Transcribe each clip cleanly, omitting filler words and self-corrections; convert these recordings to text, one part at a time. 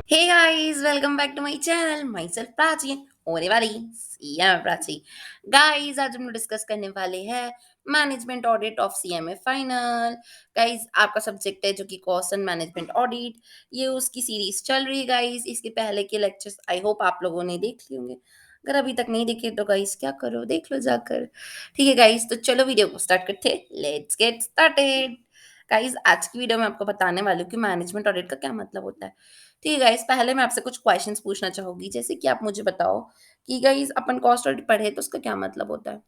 Hey guys, welcome back to my channel. Myself Prachi, होने वाली CMA Prachi. Guys, आज हम लोग डिस्कस करने वाले हैं management audit of CMA final. Guys, आपका सब्जेक्ट है जो कि कॉस्ट एंड मैनेजमेंट ऑडिट। ये उसकी सीरीज चल रही है गाइस। इसके पहले के लेक्चर्स आई होप आप लोगों ने देख लिए होंगे। अगर अभी तक नहीं देखे तो गाइस क्या करो, देख लो जाकर। ठीक है गाइस, तो चलो वीडियो को स्टार्ट करते हैं। Let's get started. गाइस, आज की वीडियो में आपको बताने वाली हूँ कि मैनेजमेंट ऑडिट का क्या मतलब होता है। ठीक है गाइस, पहले मैं आपसे कुछ क्वेश्चंस पूछना चाहूंगी, जैसे कि आप मुझे बताओ कि गाइस अपन कॉस्ट ऑडिट पढ़े तो उसका क्या मतलब होता है।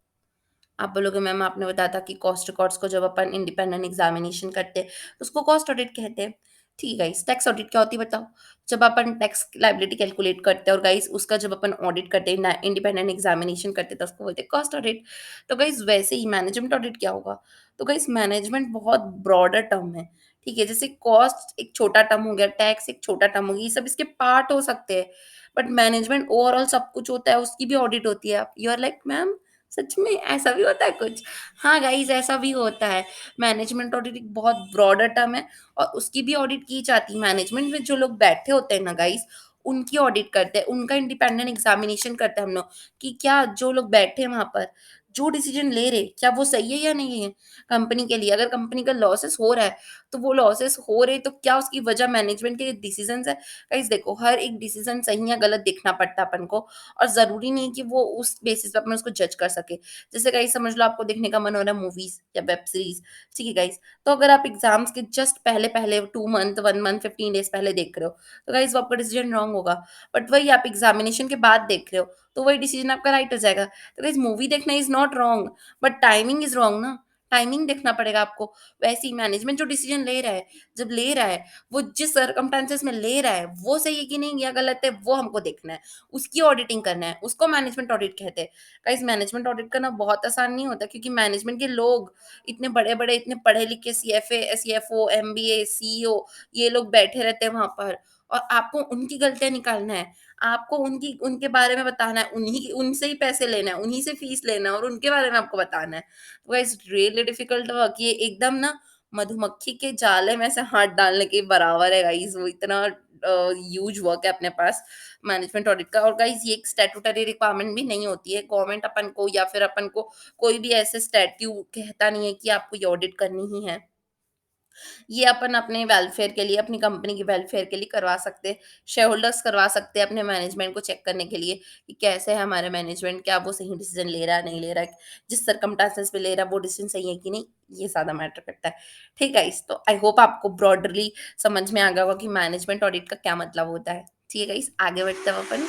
आप बोलोगे मैम आपने बताया था कि कॉस्ट रिकॉर्ड्स को जब अपन इंडिपेंडेंट एग्जामिनेशन करते हैं तो उसको कॉस्ट ऑडिट कहते हैं। ठीक है गाइस, टैक्स ऑडिट क्या होती है बताओ। जब अपन टैक्स लाइबिलिटी कैलकुलेट करते हैं और गाइस उसका जब अपन ऑडिट करते हैं, इंडिपेंडेंट एग्जामिनेशन करते हैं तो उसको बोलते हैं कॉस्ट ऑडिट। तो गाइस वैसे ही मैनेजमेंट ऑडिट क्या होगा। तो गाइस मैनेजमेंट बहुत ब्रॉडर टर्म है। ठीक है, जैसे कॉस्ट एक छोटा टर्म हो गया, टैक्स एक छोटा टर्म हो गया, ये सब इसके पार्ट हो सकते हैं। बट मैनेजमेंट ओवरऑल सब कुछ होता है, उसकी भी ऑडिट होती है। यू आर लाइक मैम सच में ऐसा भी होता है कुछ। हाँ गाइज, ऐसा भी होता है। मैनेजमेंट ऑडिट एक बहुत ब्रॉडर टर्म है और उसकी भी ऑडिट की जाती है। मैनेजमेंट में जो लोग बैठे होते हैं ना गाइज, उनकी ऑडिट करते हैं, उनका इंडिपेंडेंट एग्जामिनेशन करते हैं हम लोग कि क्या जो लोग बैठे हैं वहां पर जो डिसीजन ले रहे क्या वो सही है या नहीं है कंपनी के लिए। अगर कंपनी का लॉसेस हो रहा है तो वो लॉसेस हो रहे तो क्या उसकी वजह मैनेजमेंट के डिसीजन है। गाइज देखो, हर एक डिसीजन सही या गलत देखना पड़ता है अपन को, और ज़रूरी नहीं कि वो उस बेसिस पे अपन उसको जज कर सके। जैसे गाइस समझ लो आपको देखने का मन हो रहा है मूवीज़ या वेब सीरीज़, ठीक है गाइस? तो अगर आप एग्ज़ाम्स के जस्ट पहले-पहले 2 मंथ, 1 मंथ, 15 डेज़ पहले देख रहे हो, तो गाइस वो आपका डिसीजन रॉन्ग होगा। बट वही आप एग्ज़ामिनेशन के बाद देख रहे हो, तो वही डिसीजन आपका राइट हो जाएगा। तो गाइस मूवी देखना is not wrong, but timing is wrong ना। टाइमिंग देखना पड़ेगा आपको। वैसे ही मैनेजमेंट जो डिसीजन ले रहा है, जब ले रहा है, वो जिस सर्कमस्टेंसेस में ले रहा है, वो सही है कि नहीं या गलत है, वो हमको देखना है। उसकी ऑडिटिंग करना है, उसको मैनेजमेंट ऑडिट कहते हैं। गाइस मैनेजमेंट ऑडिट करना बहुत आसान नहीं होता, क्योंकि मैनेजमेंट के लोग इतने बड़े-बड़े, इतने पढ़े-लिखे सीएफए, सीएफओ, एमबीए, सीईओ, ये लोग बैठे रहते हैं वहाँ पर, और आपको उनकी गलतियाँ निकालना है। आपको उनकी उनके बारे में बताना है, उनसे ही पैसे लेना है, उन्हीं से फीस लेना है और उनके बारे में आपको बताना है। तो गाइस रियली डिफिकल्ट वर्क, ये एकदम ना मधुमक्खी के जाले में से हाथ डालने के बराबर है गाइस। वो इतना ह्यूज वर्क है अपने पास मैनेजमेंट ऑडिट का। और गाइस ये एक स्टैट्यूटरी रिक्वायरमेंट भी नहीं होती है। गवर्नमेंट अपन को या फिर अपन को कोई भी ऐसे स्टैट्यू कहता नहीं है कि आपको ये ऑडिट करनी ही है। ये अपन अपने वेलफेयर के लिए, अपनी कंपनी के वेलफेयर के लिए करवा सकते हैं। शेयर होल्डर्स करवा सकते हैं अपने मैनेजमेंट को चेक करने के लिए कि कैसे है हमारा मैनेजमेंट, क्या वो सही डिसीजन ले रहा है, नहीं ले रहा है, जिस सर्कमस्टेंसेस में ले रहा है वो डिसीजन सही है कि नहीं, ये ज़्यादा मैटर करता है। ठीक है गाइस, तो आई होप आपको ब्रॉडली समझ में आ गया होगा कि मैनेजमेंट ऑडिट का क्या मतलब होता है। ठीक है गाइस, आगे बढ़ते हैं अपन।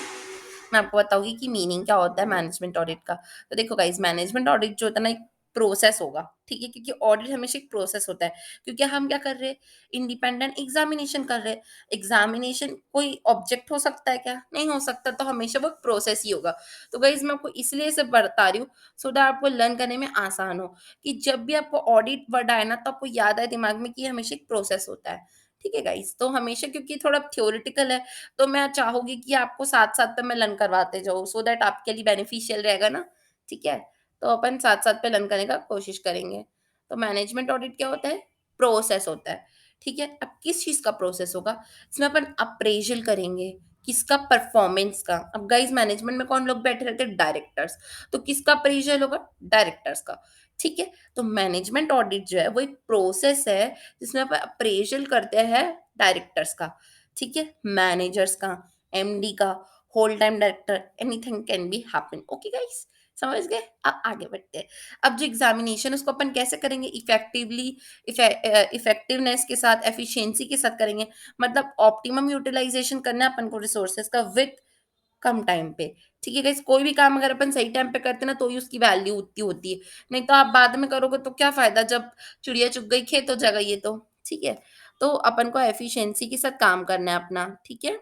मैं आपको बताऊंगी कि मीनिंग क्या होता है मैनेजमेंट ऑडिट का। तो देखो गाइस, मैनेजमेंट ऑडिट जो होता है ना, एक प्रोसेस होगा। ठीक है, क्योंकि ऑडिट हमेशा एक प्रोसेस होता है। क्योंकि हम क्या कर रहे हैं, इंडिपेंडेंट एग्जामिनेशन कर रहे हैं। एग्जामिनेशन कोई ऑब्जेक्ट हो सकता है क्या, नहीं हो सकता, तो हमेशा वो प्रोसेस ही होगा। तो गाइज मैं आपको इसलिए से बता रही हूँ सो दैट आपको लर्न करने में आसान हो, कि जब भी आपको ऑडिट वर्ड आए ना तो आपको याद आए दिमाग में कि ये हमेशा एक प्रोसेस होता है। ठीक है गाइज, तो हमेशा क्योंकि थोड़ा थ्योरेटिकल है, तो मैं चाहूंगी कि आपको साथ साथ पे मैं लर्न करवाते जाऊँ सो दैट आपके लिए बेनिफिशियल रहेगा ना। ठीक है, तो अपन साथ-साथ पे लर्न करने का कोशिश करेंगे। तो मैनेजमेंट ऑडिट क्या होता है? प्रोसेस होता है। ठीक है? अब किस चीज़ का प्रोसेस होगा? इसमें अपन अप्रेज़ल करेंगे, किसका परफॉर्मेंस का। अब गाइस मैनेजमेंट में कौन लोग बैठे रहते हैं? डायरेक्टर्स। तो किसका अप्रेज़ल होगा? डायरेक्टर्स का। ठीक है? तो मैनेजमेंट ऑडिट जो है वो एक प्रोसेस है जिसमें अपन अप्रेज़ल करते हैं डायरेक्टर्स का। ठीक है? मैनेजर्स का, एमडी का, whole time director, anything can be happen. Okay guys? समझ गए? अब आगे बढ़ते हैं। अब जो एग्ज़ामिनेशन उसको अपन कैसे करेंगे? इफ़ेक्टिवली, इफ़ेक्टिवनेस के साथ, एफिशिएंसी के साथ करेंगे। मतलब ऑप्टिमम यूटिलाइज़ेशन करना है अपन को रिसोर्सेज़ का विथ कम टाइम पे। ठीक है गाइज़? कोई भी काम अगर अपन सही टाइम पे करते हैं ना तो ही उसकी वैल्यू उतनी होती है। नहीं तो आप बाद में करोगे तो क्या फ़ायदा, जब चिड़िया चुग गई खेत हो जाएगा ये तो। ठीक है? तो अपन को एफिशिएंसी के साथ काम करना है अपना। ठीक है?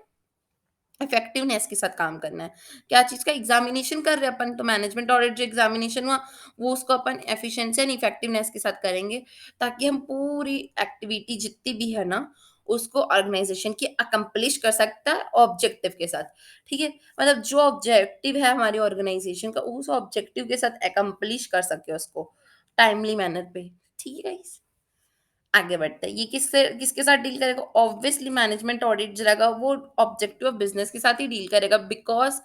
इफेक्टिवनेस के साथ काम करना है। क्या चीज़ का एग्ज़ामिनेशन कर रहे हैं अपन, तो मैनेजमेंट ऑडिट जो एग्ज़ामिनेशन हुआ, वो उसको अपन एफिशिएंसी एंड इफेक्टिवनेस के साथ करेंगे, ताकि हम पूरी एक्टिविटी जितनी भी है ना, उसको ऑर्गेनाइज़ेशन की अकम्प्लिश कर सकता है ऑब्जेक्टिव के साथ। ठीक है? मतलब जो ऑब्जेक्टिव है हमारी ऑर्गेनाइज़ेशन का, उस ऑब्जेक्टिव के साथ अकम्प्लिश कर सके उसको, टाइमली मैनर पे। ठीक है गाइस? आगे बढ़ते हैं। ये किससे किसके साथ डील करेगा? ऑब्वियसली मैनेजमेंट ऑडिट जो रहेगा वो ऑब्जेक्टिव ऑफ बिज़नेस के साथ ही डील करेगा, बिकॉज़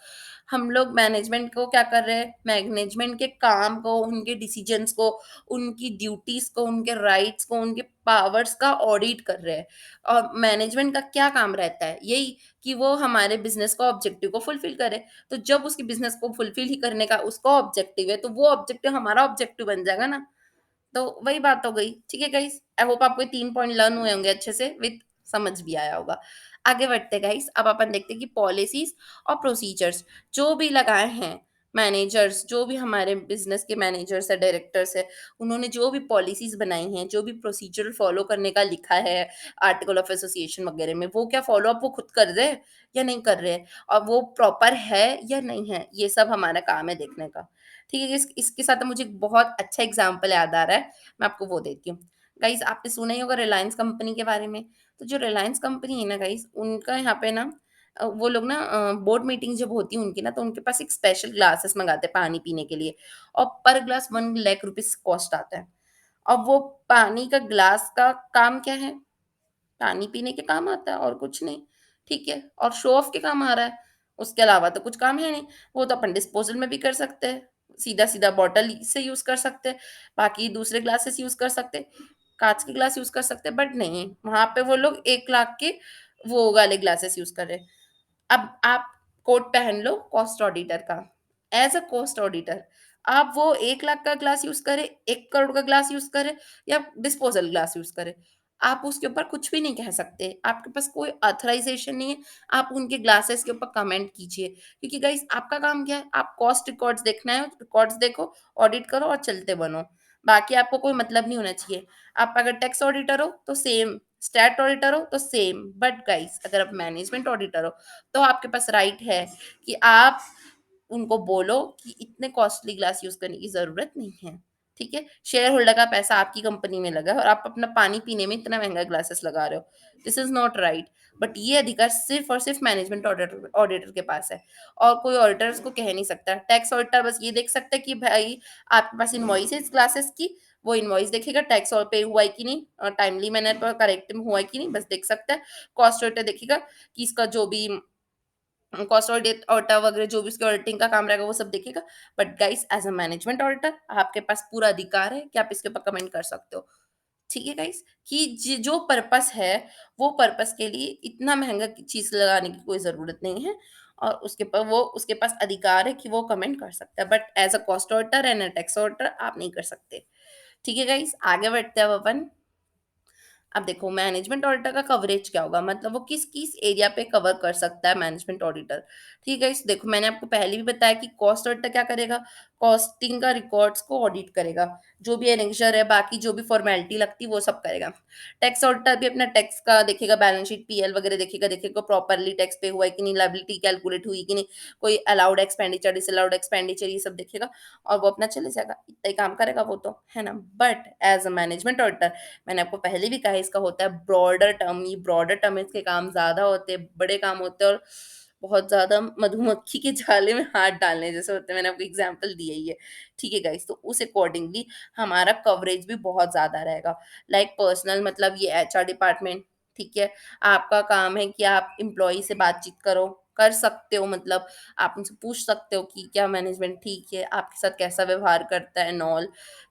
हम लोग मैनेजमेंट को क्या कर रहे हैं, मैनेजमेंट के काम को, उनके डिसीजंस को, उनकी ड्यूटीज़ को, उनके राइट्स को, उनके पावर्स का ऑडिट कर रहे हैं। और मैनेजमेंट का क्या काम रहता है? यही कि वो हमारे बिज़नेस का ऑब्जेक्टिव को फुलफ़िल करे। तो जब उसके बिज़नेस को फुलफ़िल ही करने का उसका ऑब्जेक्टिव है, तो वो ऑब्जेक्टिव हमारा ऑब्जेक्टिव बन जाएगा ना। तो वही बात हो गई। ठीक है गाइस, आई होप आपको ये 3 पॉइंट लर्न हुए होंगे अच्छे से, विथ समझ भी आया होगा। आगे बढ़ते हैं गाइस, अब अपन देखते हैं कि पॉलिसीज़ और प्रोसीजर्स जो भी लगाए हैं मैनेजर्स, जो भी हमारे बिज़नेस के मैनेजर्स हैं, डायरेक्टर्स हैं, उन्होंने जो भी पॉलिसीज़ बनाई हैं, जो भी प्रोसीजर फॉलो करने का लिखा है आर्टिकल ऑफ एसोसिएशन वगैरह में, वो क्या फॉलो अप वो खुद कर रहे हैं या नहीं कर रहे हैं? और वो प्रॉपर है या नहीं है? ये सब हमारा काम है देखने का। ठीक है, इसके साथ मुझे एक बहुत अच्छा एग्ज़ाम्पल याद आ रहा है, मैं आपको वो देती हूँ। गाइज़ आपने सुना ही होगा रिलायंस कंपनी के बारे में, तो जो रिलायंस कंपनी है ना गाइज़, उनका यहाँ पे ना वो लोग ना बोर्ड मीटिंग जब होती है उनकी ना, तो उनके पास एक स्पेशल ग्लासेस मँगाते हैं पानी पीने के लिए, और पर ग्लास 1 लाख रुपीज़ कॉस्ट आता है। अब वो पानी का ग्लास का काम क्या है? पानी पीने के काम आता है और कुछ नहीं, ठीक है? और शो ऑफ के काम आ रहा है, उसके अलावा तो कुछ काम है नहीं। वो तो अपन डिस्पोज़ल में भी कर सकते हैं, सीधा-सीधा बॉटल से यूज़ कर सकते हैं, बाकी दूसरे ग्लासेस यूज़ कर सकते हैं, काँच के ग्लास यूज़ कर सकते हैं, बट नहीं, वहाँ पे वो लोग 1 लाख के वो वाले ग्लासेस यूज़ कर रहे हैं। अब आप कोट पहन लो कॉस्ट ऑडिटर का, एज़ अ कॉस्ट ऑडिटर आप वो 1 लाख का ग्लास यूज़ करें, 1 करोड़ का ग्लास यूज़ करें या डिस्पोज़ल ग्लास यूज़ करें, आप उसके ऊपर कुछ भी नहीं कह सकते। आपके पास कोई ऑथराइज़ेशन नहीं है, आप उनके ग्लासेस के ऊपर कमेंट कीजिए। क्योंकि गाइज़ आपका काम क्या है? आप कॉस्ट रिकॉर्ड्स देखना है, रिकॉर्ड्स देखो, ऑडिट करो और चलते बनो। बाकी आपको कोई मतलब नहीं होना चाहिए। आप अगर टैक्स ऑडिटर हो तो सेम, स्टैट ऑडिटर हो तो सेम, बट गाइज़ अगर आप मैनेजमेंट ऑडिटर हो तो आपके पास राइट है कि आप उनको बोलो कि इतने कॉस्टली ग्लास यूज़ करने की ज़रूरत नहीं है, ठीक है? शेयर होल्डर का पैसा आपकी कंपनी में लगा है और आप अपना पानी पीने में इतना महँगा ग्लासेस लगा रहे हो। This is not right. But ये अधिकार सिर्फ़ और सिर्फ़ मैनेजमेंट ऑडिटर ऑडिटर के पास है, और कोई ऑडिटर इसको कह नहीं सकता। टैक्स ऑडिटर बस ये देख सकता है कि भाई आपके पास इनवॉइस है इस ग्लासेस की, वो इनवॉइस देखेगा टैक्स और पे हुआ है कि नहीं, टाइमली मैनर पर करेक्ट में हुआ है कि नहीं, बस देख सकता है। कॉस्ट ऑडिटर देखेगा कि इसका जो भी कॉस्ट ऑडिट ऑडिटर वगैरह जो भी उसके ऑडिटिंग का काम रहेगा वो सब देखेगा। But guys as a management auditor आपके पास पूरा अधिकार है कि आप इसके ऊपर कमेंट कर सकते हो। ठीक है गाइस? कि जो पर्पस है, वो पर्पस के लिए इतना महँगा चीज़ लगाने की कोई ज़रूरत नहीं है, और उसके पास अधिकार है कि वो कमेंट कर सकता है। But as a cost auditor and a tax auditor आप नहीं कर सकते। ठीक है गाइस? आगे बढ़ते हैं अब अपन। अब देखो मैनेजमेंट ऑडिटर का कवरेज क्या होगा, मतलब वो किस-किस एरिया पे कवर कर सकता है मैनेजमेंट ऑडिटर। ठीक है, इस देखो मैंने आपको पहले भी बताया कि कॉस्ट ऑडिटर क्या करेगा, कॉस्टिंग का रिकॉर्ड्स को ऑडिट करेगा। जो भी एनेक्स्चर है, बाकी जो भी फॉर्मेलिटी लगती है वो सब करेगा। टैक्स ऑडिटर भी अपना टैक्स का देखेगा, बैलेंस शीट, पीएल वगैरह देखेगा प्रॉपर्ली टैक्स पे हुआ है कि नहीं, लायबिलिटी कैलकुलेट हुई कि नहीं, कोई अलाउड एक्सपेंडिचर, डिसअलाउड एक्सपेंडिचर ये सब देखेगा और वो अपना चले जाएगा। इतना ही काम करेगा वो तो, है ना? But as a management auditor मैंने आपको पहले भी कहा है इसका होता है ब्रॉडर टर्म, ये ब्रॉडर टर्म इसके काम ज़्यादा होते हैं, बड़े काम होते हैं और बहुत ज़्यादा मधुमक्खी के जाले में हाथ डालने जैसे होते हैं, मैंने आपको एग्ज़ाम्पल दिया ही है। ठीक है गाइस, तो उस अकॉर्डिंगली हमारा कवरेज भी बहुत ज़्यादा रहेगा। लाइक पर्सनल मतलब ये एचआर डिपार्टमेंट, ठीक है? आपका काम है कि आप एम्प्लॉयी से बातचीत करो, कर सकते हो, मतलब आप उनसे पूछ सकते हो कि क्या मैनेजमेंट ठीक है, आपके साथ कैसा व्यवहार करता है एंड ऑल।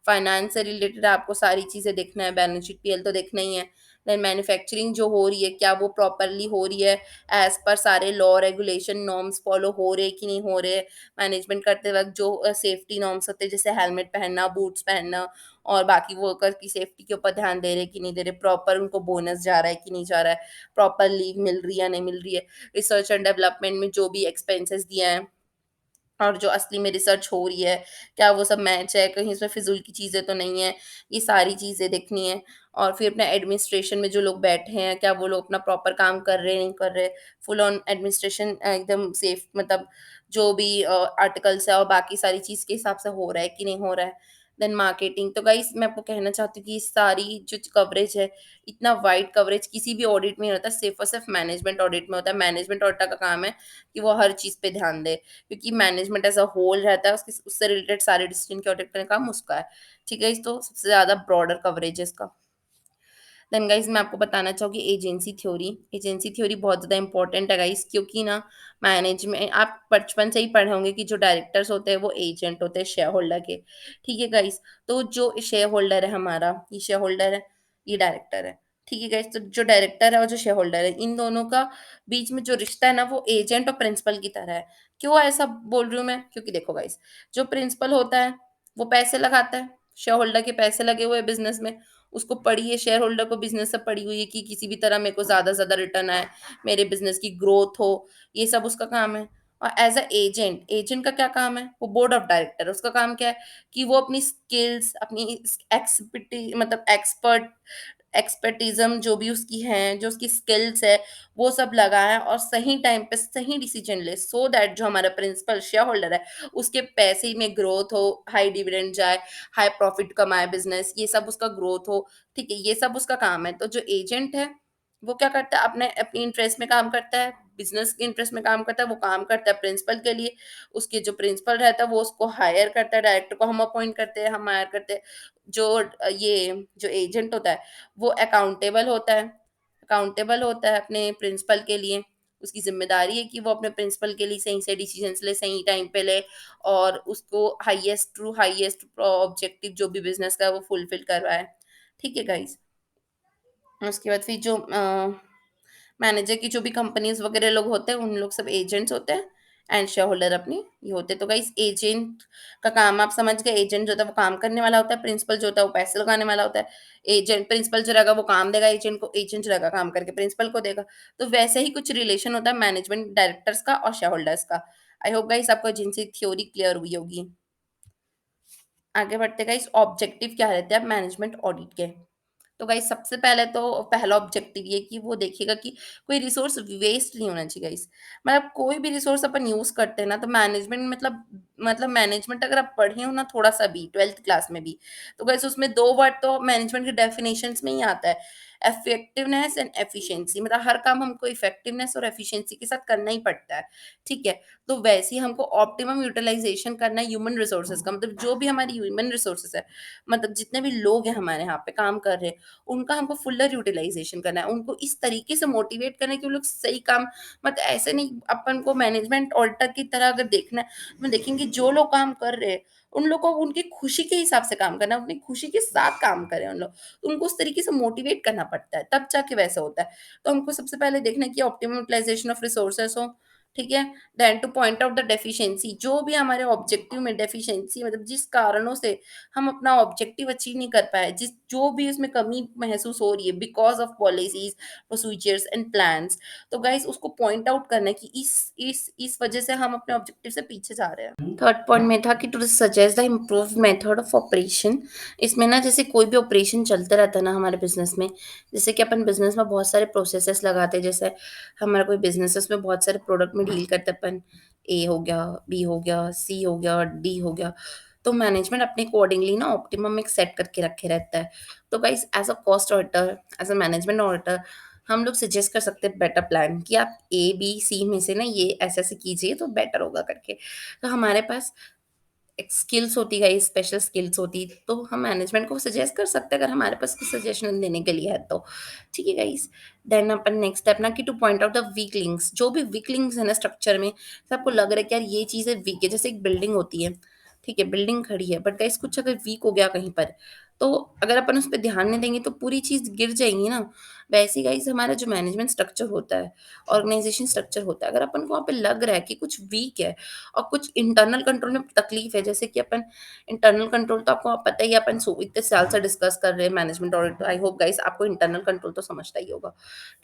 फाइनेंस से रिलेटेड आपको सारी चीज़ें देखना है, बैलेंस शीट, पीएल तो देखना ही है। देन मैन्युफैक्चरिंग जो हो रही है, क्या वो प्रॉपर्ली हो रही है, एज़ पर सारे लॉ, रेगुलेशन, नॉर्म्स फॉलो हो रहे हैं कि नहीं हो रहे। मैनेजमेंट करते वक़्त जो सेफ्टी नॉर्म्स होते हैं, जैसे हेलमेट पहनना, बूट्स पहनना और बाकी वर्कर की सेफ्टी के ऊपर ध्यान दे रहे हैं कि नहीं दे रहे, प्रॉपर उनको बोनस जा रहा है कि नहीं जा रहा है, प्रॉपर लीव मिल रही है या नहीं मिल रही है। रिसर्च एंड डेवलपमेंट में जो भी एक्सपेंसेस दिए हैं और जो असली में रिसर्च हो रही है, क्या वो सब मैच है, कहीं इसमें फ़िज़ूल की चीज़ें तो नहीं है, ये सारी चीज़ें देखनी है। और फिर अपना एडमिनिस्ट्रेशन में जो लोग बैठे हैं, क्या वो लोग अपना प्रॉपर काम कर रहे हैं, नहीं कर रहे। फुल ऑन एडमिनिस्ट्रेशन एकदम सेफ, मतलब जो भी आर्टिकल्स है और बाकी सारी चीज़ के हिसाब से हो रहा है कि नहीं हो रहा है। देन मार्केटिंग, तो गाइस मैं आपको कहना चाहती हूँ कि ये सारी जो कवरेज है, इतना वाइड कवरेज किसी भी ऑडिट में नहीं होता, सिर्फ़ और सिर्फ़ मैनेजमेंट ऑडिट में होता है। मैनेजमेंट ऑडिटर का काम है कि वो हर चीज़ पे ध्यान दे। क्योंकि मैनेजमेंट एज़ अ होल रहता है, उसके उससे रिलेटेड सारे डिसीजन के ऑडिट करने का काम उसका है। ठीक है? इस तो सबसे ज़्यादा ब्रॉडर कवरेज है इसका। देन गाइस मैं आपको बताना चाहूँगी एजेंसी थ्योरी। एजेंसी थ्योरी बहुत ज़्यादा इंपॉर्टेंट है गाइस, क्योंकि ना मैनेजमेंट आप बचपन से ही पढ़े होंगे कि जो डायरेक्टर्स होते हैं वो एजेंट होते हैं शेयर होल्डर के। ठीक है गाइस, तो जो शेयर होल्डर है हमारा, ये शेयर होल्डर है, ये डायरेक्टर है। ठीक है गाइस, तो जो डायरेक्टर है और जो शेयर होल्डर है, इन दोनों का बीच में जो रिश्ता है ना वो एजेंट और प्रिंसिपल की तरह है। क्यों ऐसा बोल रही हूँ मैं? क्योंकि देखो गाइस, जो प्रिंसिपल होता है वो पैसे लगाता है, शेयर होल्डर के पैसे लगे हुए हैं बिजनेस में, उसको पड़ी है, शेयर होल्डर को बिज़नेस से पड़ी हुई है कि किसी भी तरह मेरे को ज़्यादा से ज़्यादा रिटर्न आए, मेरे बिज़नेस की ग्रोथ हो, ये सब उसका काम है। और एज़ अ एजेंट, एजेंट का क्या काम है? वो बोर्ड ऑफ डायरेक्टर है, उसका काम क्या है कि वो अपनी स्किल्स, अपनी मतलब एक्सपर्टिज़्म जो भी उसकी है, जो उसकी स्किल्स है, वो सब लगाए और सही टाइम पे सही डिसीज़न ले, सो दैट जो हमारा प्रिंसिपल शेयर होल्डर है, उसके पैसे में ग्रोथ हो, हाई डिविडेंड जाए, हाई प्रॉफिट कमाए बिज़नेस, ये सब उसका ग्रोथ हो, ठीक है? ये सब उसका काम है। तो जो एजेंट है, वो क्या करता है? अपने अपनी इंटरेस्ट में काम करता है, बिज़नेस के इंटरेस्ट में काम करता है, वो काम करता है प्रिंसिपल के लिए। उसके जो प्रिंसिपल रहता है, वो उसको हायर करता है, डायरेक्टर को हम अपॉइंट करते हैं, हम हायर करते हैं। जो ये जो एजेंट होता है, वो अकाउंटेबल होता है अपने प्रिंसिपल के लिए। उसकी ज़िम्मेदारी है कि वो अपने प्रिंसिपल के लिए सही से डिसीज़न्स ले, सही टाइम पे ले और उसको हाईएस्ट ऑब्जेक्टिव जो भी बिज़नेस का है, वो फुलफिल करवाए। ठीक है गाइज़? उसके बाद फिर जो मैनेजर की जो भी कंपनीज़ वगैरह लोग होते हैं, उन लोग सब एजेंट्स होते हैं एंड शेयर होल्डर अपनी ये होते हैं। तो गाइस एजेंट का काम आप समझ गए, एजेंट जो होता है वो काम करने वाला होता है, प्रिंसिपल जो होता है वो पैसे लगाने वाला होता है। एजेंट प्रिंसिपल जो रहेगा वो काम देगा एजेंट को, एजेंट जो रहेगा काम करके प्रिंसिपल को देगा। तो वैसे ही कुछ रिलेशन होता है मैनेजमेंट डायरेक्टर्स का और शेयर होल्डर्स का। आई होप गाइस आपको एजेंसी थ्योरी क्लियर हुई होगी। आगे बढ़ते गाइस, ऑब्जेक्टिव क्या रहते हैं मैनेजमेंट ऑडिट के? तो गाइस सबसे पहले तो पहला ऑब्जेक्टिव ये कि वो देखिएगा कि कोई रिसोर्स वेस्ट नहीं होना चाहिए गाइस। मतलब कोई भी रिसोर्स अपन यूज़ करते हैं ना, तो मैनेजमेंट मतलब मैनेजमेंट अगर आप पढ़े हो ना थोड़ा-सा भी 12th क्लास में भी, तो गाइस उसमें 2 वर्ड तो मैनेजमेंट के डेफिनिशंस में ही आता है, इफेक्टिवनेस एंड एफिशिएंसी। मतलब हर काम हमको इफेक्टिवनेस और एफिशिएंसी के साथ करना ही पड़ता है, ठीक है? तो वैसे ही हमको ऑप्टिमम यूटिलाइज़ेशन करना है ह्यूमन रिसोर्सेज़ का, मतलब जो भी हमारी ह्यूमन रिसोर्सेज़ है, मतलब जितने भी लोग हैं हमारे यहाँ पे काम कर रहे हैं, उनका हमको फुल्लर यूटिलाइज़ेशन करना है। उनको इस तरीके से मोटिवेट करना है कि वो लोग सही काम, मतलब ऐसे नहीं अपन को मैनेजमेंट ऑल्टर की तरह अगर देखना है, तो देखेंगे जो लोग काम कर रहे हैं, उन लोगों को उनकी खुशी के हिसाब से काम करना है, अपनी खुशी के साथ काम करें उन लोग। तो उनको उस तरीके से मोटिवेट करना पड़ता है, तब जाके वैसा होता है। तो हमको सबसे पहले देखना है कि ऑप्टिमम यूटिलाइज़ेशन ऑफ रिसोर्सेज़ हो, ठीक है? Then to point out the deficiency, जो भी हमारे ऑब्जेक्टिव में डेफिशिएंसी मतलब जिस कारणों से हम अपना ऑब्जेक्टिव अचीव नहीं कर पाए, जिस जो भी उसमें कमी महसूस हो रही है because of policies, procedures and plans, तो गाइज़ उसको पॉइंट आउट करना है कि इस वजह से हम अपने ऑब्जेक्टिव से पीछे जा रहे हैं। थर्ड पॉइंट में था कि to suggest the improved method of operation. इसमें ना जैसे कोई भी ऑपरेशन चलता रहता है ना हमारे बिज़नेस में, जैसे कि अपन बिज़नेस में बहुत सारे प्रोसेसेस लगाते हैं, जैसे हमारा कोई बिज़नेस है उसमें बहुत सारे प्रोडक्ट में डील करते हैं अपन, ए हो गया, बी हो गया, सी हो गया, डी हो गया। तो मैनेजमेंट अपने अकॉर्डिंगली ना ऑप्टिमम एक सेट करके रखे रहता है। तो guys as a cost auditor, as a management auditor, हम लोग सजेस्ट कर सकते हैं बेटर प्लान कि आप ए, बी, सी में से ना ये ऐसे-ऐसे कीजिए तो बेटर होगा करके। तो हमारे पास एक स्किल्स होती है, स्पेशल स्किल्स होती, तो हम मैनेजमेंट को सजेस्ट कर सकते हैं अगर हमारे पास कुछ सजेशन देने के लिए है तो। ठीक है गाइस? देन अपन नेक्स्ट स्टेप ना कि to point out the weak links, जो भी वीक लिंक्स है ना स्ट्रक्चर में, तो आपको लग रहा है कि यार ये चीज़ें वीक है, जैसे एक बिल्डिंग होती है, ठीक है? बिल्डिंग खड़ी है बट गाइस कुछ अगर वीक हो गया कहीं पर, तो अगर अपन उस पे ध्यान नहीं देंगे तो पूरी चीज़ गिर जाएगी ना। वैसे ही गाइस हमारा जो मैनेजमेंट स्ट्रक्चर होता है, ऑर्गेनाइजेशन स्ट्रक्चर होता है, अगर अपन को वहाँ पे लग रहा है कि कुछ वीक है और कुछ इंटरनल कंट्रोल में तकलीफ है, जैसे कि अपन इंटरनल कंट्रोल तो आपको पता ही है, अपन इतने साल से डिस्कस कर रहे हैं management audit, I hope guys आपको इंटरनल कंट्रोल तो समझता ही होगा,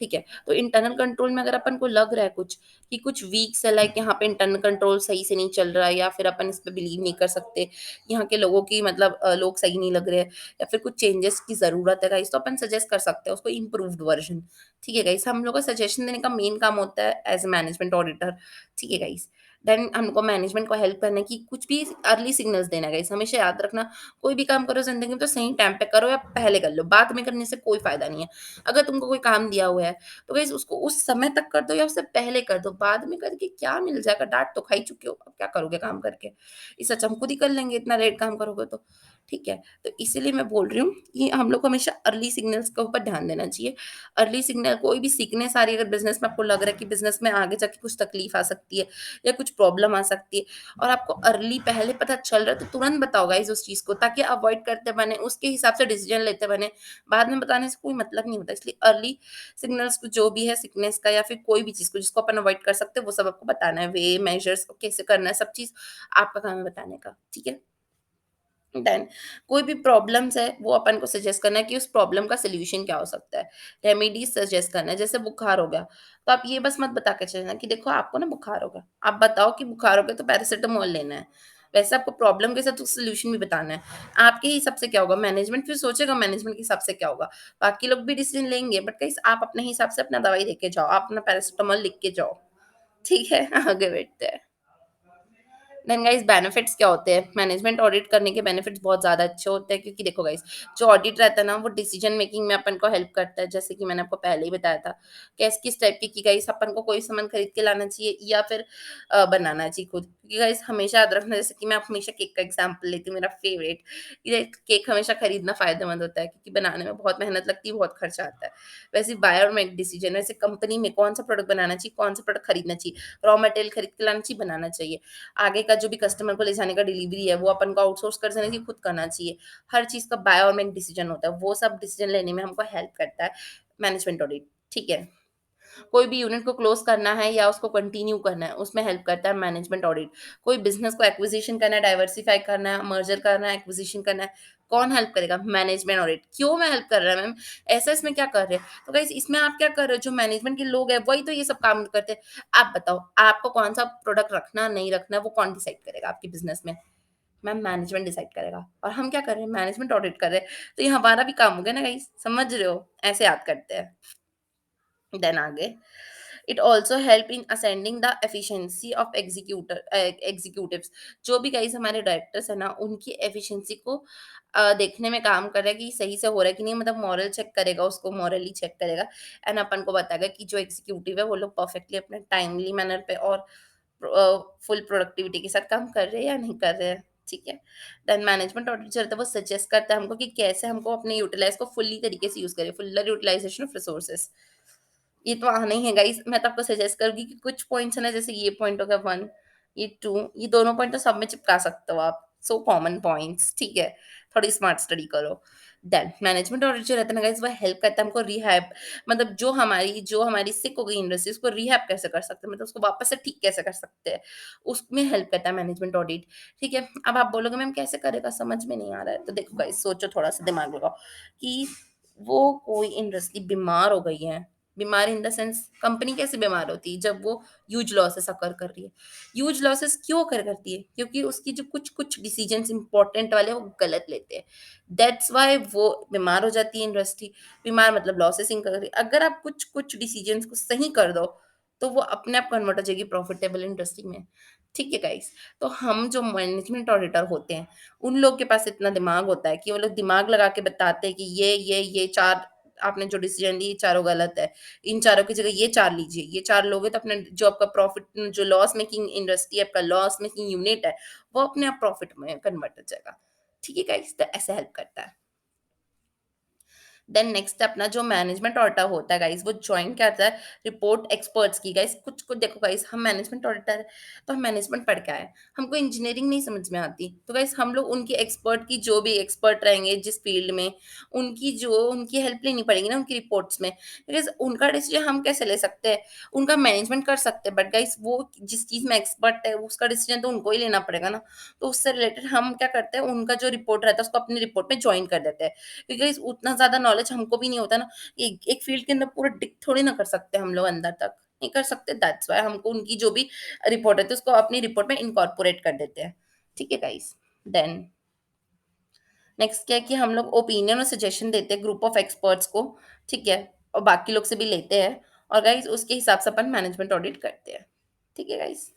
ठीक है? तो इंटरनल कंट्रोल में अगर अपन को लग रहा है कुछ कि कुछ वीक्स है, लाइक यहाँ पे इंटरनल कंट्रोल सही से नहीं चल रहा है या फिर अपन इस पे बिलीव नहीं कर सकते, यहाँ के लोगों की मतलब लोग सही नहीं लग रहे हैं या फिर कुछ चेंजेस की ज़रूरत है गाइस, तो अपन सजेस्ट कर सकते हैं उसको इम्प्रूव्ड वर्जन। ठीक है गाइस, हम लोग का सजेशन देने का मेन काम होता है एज ए मैनेजमेंट ऑडिटर। ठीक है गाइस, देन हमको मैनेजमेंट को हेल्प करना है कि कुछ भी अर्ली सिग्नल्स देना है गाइस। हमेशा याद रखना, कोई भी काम करो ज़िंदगी में तो सही टाइम पे करो या पहले कर लो, बाद में करने से कोई फ़ायदा नहीं है। अगर तुमको कोई काम दिया हुआ है, तो गाइस उसको उस समय तक कर दो या उससे पहले कर दो, बाद में करके क्या मिल जाएगा? डाँट तो खा ही चुके हो, अब क्या करोगे काम करके? इससे अच्छा हम खुद ही कर लेंगे इतना लेट काम करोगे तो। ठीक है? तो इसीलिए मैं बोल रही हूँ कि हम लोग को हमेशा अर्ली सिग्नल्स के ऊपर ध्यान देना चाहिए। अर्ली सिग्नल कोई भी सीखने आ रही है अगर बिज़नेस में आपको लग रहा है कि बिज़नेस में आगे जाके कुछ तकलीफ आ सकती है या कुछ प्रॉब्लम आ सकती है और आपको अर्ली पहले पता चल रहा है तो तुरंत बताओ गाइज़ उस चीज़ को ताकि अवॉइड करते बने, उसके हिसाब से डिसीज़न लेते बने। बाद में बताने से कोई मतलब नहीं होता। इसलिए अर्ली सिग्नल्स को जो भी है सिकनेस का या फिर कोई भी चीज़ को जिसको अपन अवॉइड कर सकते हैं वो सब आपको बताना है। वे, मेजर्स कैसे करना है सब चीज़ आपका काम है बताने का। ठीक है? देन कोई भी प्रॉब्लम्स है वो अपन को सजेस्ट करना है कि उस प्रॉब्लम का सॉल्यूशन क्या हो सकता है। रेमेडीज़ सजेस्ट करना है जैसे बुखार हो गया, तो आप ये बस मत बता के चलना कि देखो आपको ना बुखार होगा। आप बताओ कि बुखार हो गया तो पैरासिटामोल लेना है। वैसे आपको प्रॉब्लम के साथ सॉल्यूशन भी बताना है। आपके हिसाब से क्या होगा मैनेजमेंट फिर सोचेगा मैनेजमेंट के हिसाब से क्या होगा। बाकी लोग भी डिसीजन लेंगे बट गाइस आप अपने हिसाब से अपना दवाई लेके जाओ, आप अपना पैरासिटामोल लिख के जाओ। ठीक है? आगे बढ़ते हैं। देन गाइस बेनिफिट्स क्या होते हैं? मैनेजमेंट ऑडिट करने के बेनिफिट्स बहुत ज़्यादा अच्छे होते हैं क्योंकि देखो गाइस जो ऑडिट रहता है ना वो डिसीजन मेकिंग में अपन को हेल्प करता है जैसे कि मैंने आपको पहले ही बताया था कैस किस टाइप की कि गाइस अपन को कोई सामान खरीद के लाना चाहिए या फिर बनाना चाहिए खुद क्योंकि गाइस हमेशा याद रखना जैसे कि मैं हमेशा केक का एग्जांपल लेती हूँ मेरा फेवरेट ये केक हमेशा खरीदना फायदेमंद होता है क्योंकि बनाने में बहुत मेहनत लगती है बहुत खर्चा आता है वैसे बाय और मेक डिसीजन वैसे कंपनी में कौन सा प्रोडक्ट बनाना चाहिए कौन सा प्रोडक्ट खरीदना चाहिए रॉ मटेरियल खरीद के लाना चाहिए बनाना चाहिए आगे का जो भी कस्टमर को ले जाने का डिलीवरी है, वो अपन को आउटसोर्स कर देना चाहिए, खुद करना चाहिए। हर चीज़ का बाय और मेक डिसीजन होता है, वो सब डिसीजन लेने में हमको हेल्प करता है मैनेजमेंट ऑडिट, ठीक है। कोई भी यूनिट को क्लोज़ करना है या उसको कंटिन्यू करना है, उसमें हेल्प करता है मैनेजमेंट ऑडिट। कोई बिज़नेस को एक्विज़िशन करना है, डाइवर्सिफ़ाई करना है, मर्जर करना है, एक्विज़िशन करना है, कौन हेल्प करेगा? Management audit. क्यों मैं हेल्प कर रहा है मैम? ऐसा इसमें क्या कर रहे हैं? तो गाइज़ इसमें आप क्या कर रहे हो? जो मैनेजमेंट के लोग हैं, वही तो ये सब काम करते हैं। आप बताओ, आपको कौन-सा प्रोडक्ट रखना, नहीं रखना, वो कौन डिसाइड करेगा आपके बिज़नेस में? मैम मैनेजमेंट डिसाइड करेगा और हम क्या कर रहे हैं? मैनेजमेंट ऑडिट कर रहे हैं। तो ये हमारा भी काम हो गया ना गाइज़, समझ रहे हो? ऐसे याद करते हैं। देन आगे it also help in ascending the efficiency of executives जो भी गाइस हमारे डायरेक्टर्स है ना उनकी एफिशिएंसी को देखने में काम कर रहा है कि सही से हो रहा है कि नहीं मतलब मॉरल चेक करेगा उसको मॉरली चेक करेगा एंड अपन को बताएगा कि जो एग्जीक्यूटिव है वो लोग परफेक्टली अपने टाइमली मैनर पे और फुल प्रोडक्टिविटी के साथ काम कर रहे हैं या नहीं कर रहे हैं ठीक है देन मैनेजमेंट ऑडिट चलता है वो सजेस्ट करता है हमको कि कैसे हमको अपने यूटिलाइज को फुल्ली तरीके से यूज करें फुलर यूटिलाइजेशन ऑफ रिसोर्सेज ये तो आना ही है गाइस मैं तो आपको सजेस्ट करूँगी कि कुछ पॉइंट्स है ना जैसे ये पॉइंट हो गया 1 ये 2 ये दोनों पॉइंट तो सब में चिपका सकते हो आप। सो कॉमन पॉइंट्स ठीक है। थोड़ी स्मार्ट स्टडी करो। देन मैनेजमेंट ऑडिट जो रहता है ना गाइस वो हेल्प करता है हमको रिहैब मतलब जो हमारी सिक हो गई इंडस्ट्री उसको रिहैब कैसे कर सकते हैं मतलब उसको वापस से ठीक कैसे कर सकते हैं। उसमें हेल्प करता है मैनेजमेंट ऑडिट। ठीक है। अब आप बोलोगे मैम कैसे करेगा समझ में नहीं आ रहा है। तो देखो गाइस सोचो थोड़ा-सा दिमाग लगाओ कि वो कोई इंडस्ट्री बीमार हो गई है बीमार इन द सेंस कंपनी कैसे बीमार होती है जब वो ह्यूज लॉसेस अकर कर रही है ह्यूज लॉसेस क्यों अकर करती है क्योंकि उसकी जो कुछ कुछ डिसीजंस इंपॉर्टेंट वाले वो गलत लेते हैं दैट्स वाई वो बीमार हो जाती है इंडस्ट्री बीमार मतलब लॉसेस इंकर कर रही है अगर आप कुछ कुछ डिसीजंस को सही कर दो तो वो अपने आप कन्वर्ट हो जाएगी प्रॉफिटेबल इंडस्ट्री में ठीक है गाइस तो हम जो मैनेजमेंट ऑडिटर होते हैं उन लोग के पास इतना दिमाग होता है कि वो लोग दिमाग लगा के बताते हैं कि ये 4 आपने जो डिसीजन ली, ये चारों गलत है। इन चारों की जगह ये 4 लीजिए। ये 4 लोगे तो अपने जो आपका प्रॉफिट जो लॉस मेकिंग इंडस्ट्री है, आपका लॉस मेकिंग यूनिट है, वो अपने आप प्रॉफिट में कन्वर्ट हो जाएगा। ठीक है गाइस? तो ऐसे हेल्प करता है। देन नेक्स्ट अपना जो मैनेजमेंट ऑडिटर होता है गाइस वो ज्वाइन करता है रिपोर्ट एक्सपर्ट्स की गाइस कुछ कुछ देखो गाइस हम मैनेजमेंट ऑडिटर है तो हम मैनेजमेंट पढ़ के आए हैं। हमको इंजीनियरिंग नहीं समझ में आती तो गाइस हम लोग उनकी एक्सपर्ट की जो भी एक्सपर्ट रहेंगे जिस फील्ड में उनकी हेल्प लेनी पड़ेगी ना उनकी रिपोर्ट्स में बिकॉज उनका डिसीजन हम कैसे ले सकते हैं उनका मैनेजमेंट कर सकते हैं बट गाइस वो जिस चीज़ में एक्सपर्ट है उसका डिसीजन तो उनको ही लेना पड़ेगा ना तो उससे रिलेटेड हम क्या करते हैं उनका जो रिपोर्ट रहता है उसको अपनी रिपोर्ट में ज्वाइन कर देते हैं क्योंकि गाइस उतना ज़्यादा नॉलेज हमको भी नहीं होता ना, एक फ़ील्ड के अंदर पूरा डिग थोड़ी ना कर सकते हम लोग अंदर तक, नहीं कर सकते दैट्स व्हाई हमको उनकी जो भी रिपोर्ट रहती है उसको अपनी रिपोर्ट में इनकॉर्पोरेट कर देते हैं। ठीक है गाइस? देन नेक्स्ट क्या है कि हम लोग ओपिनियन और सजेशन देते हैं ग्रुप ऑफ एक्सपर्ट्स को, ठीक है? और बाकी लोग से भी लेते हैं और गाइस उसके हिसाब से अपन मैनेजमेंट ऑडिट करते हैं। ठीक है गाइस?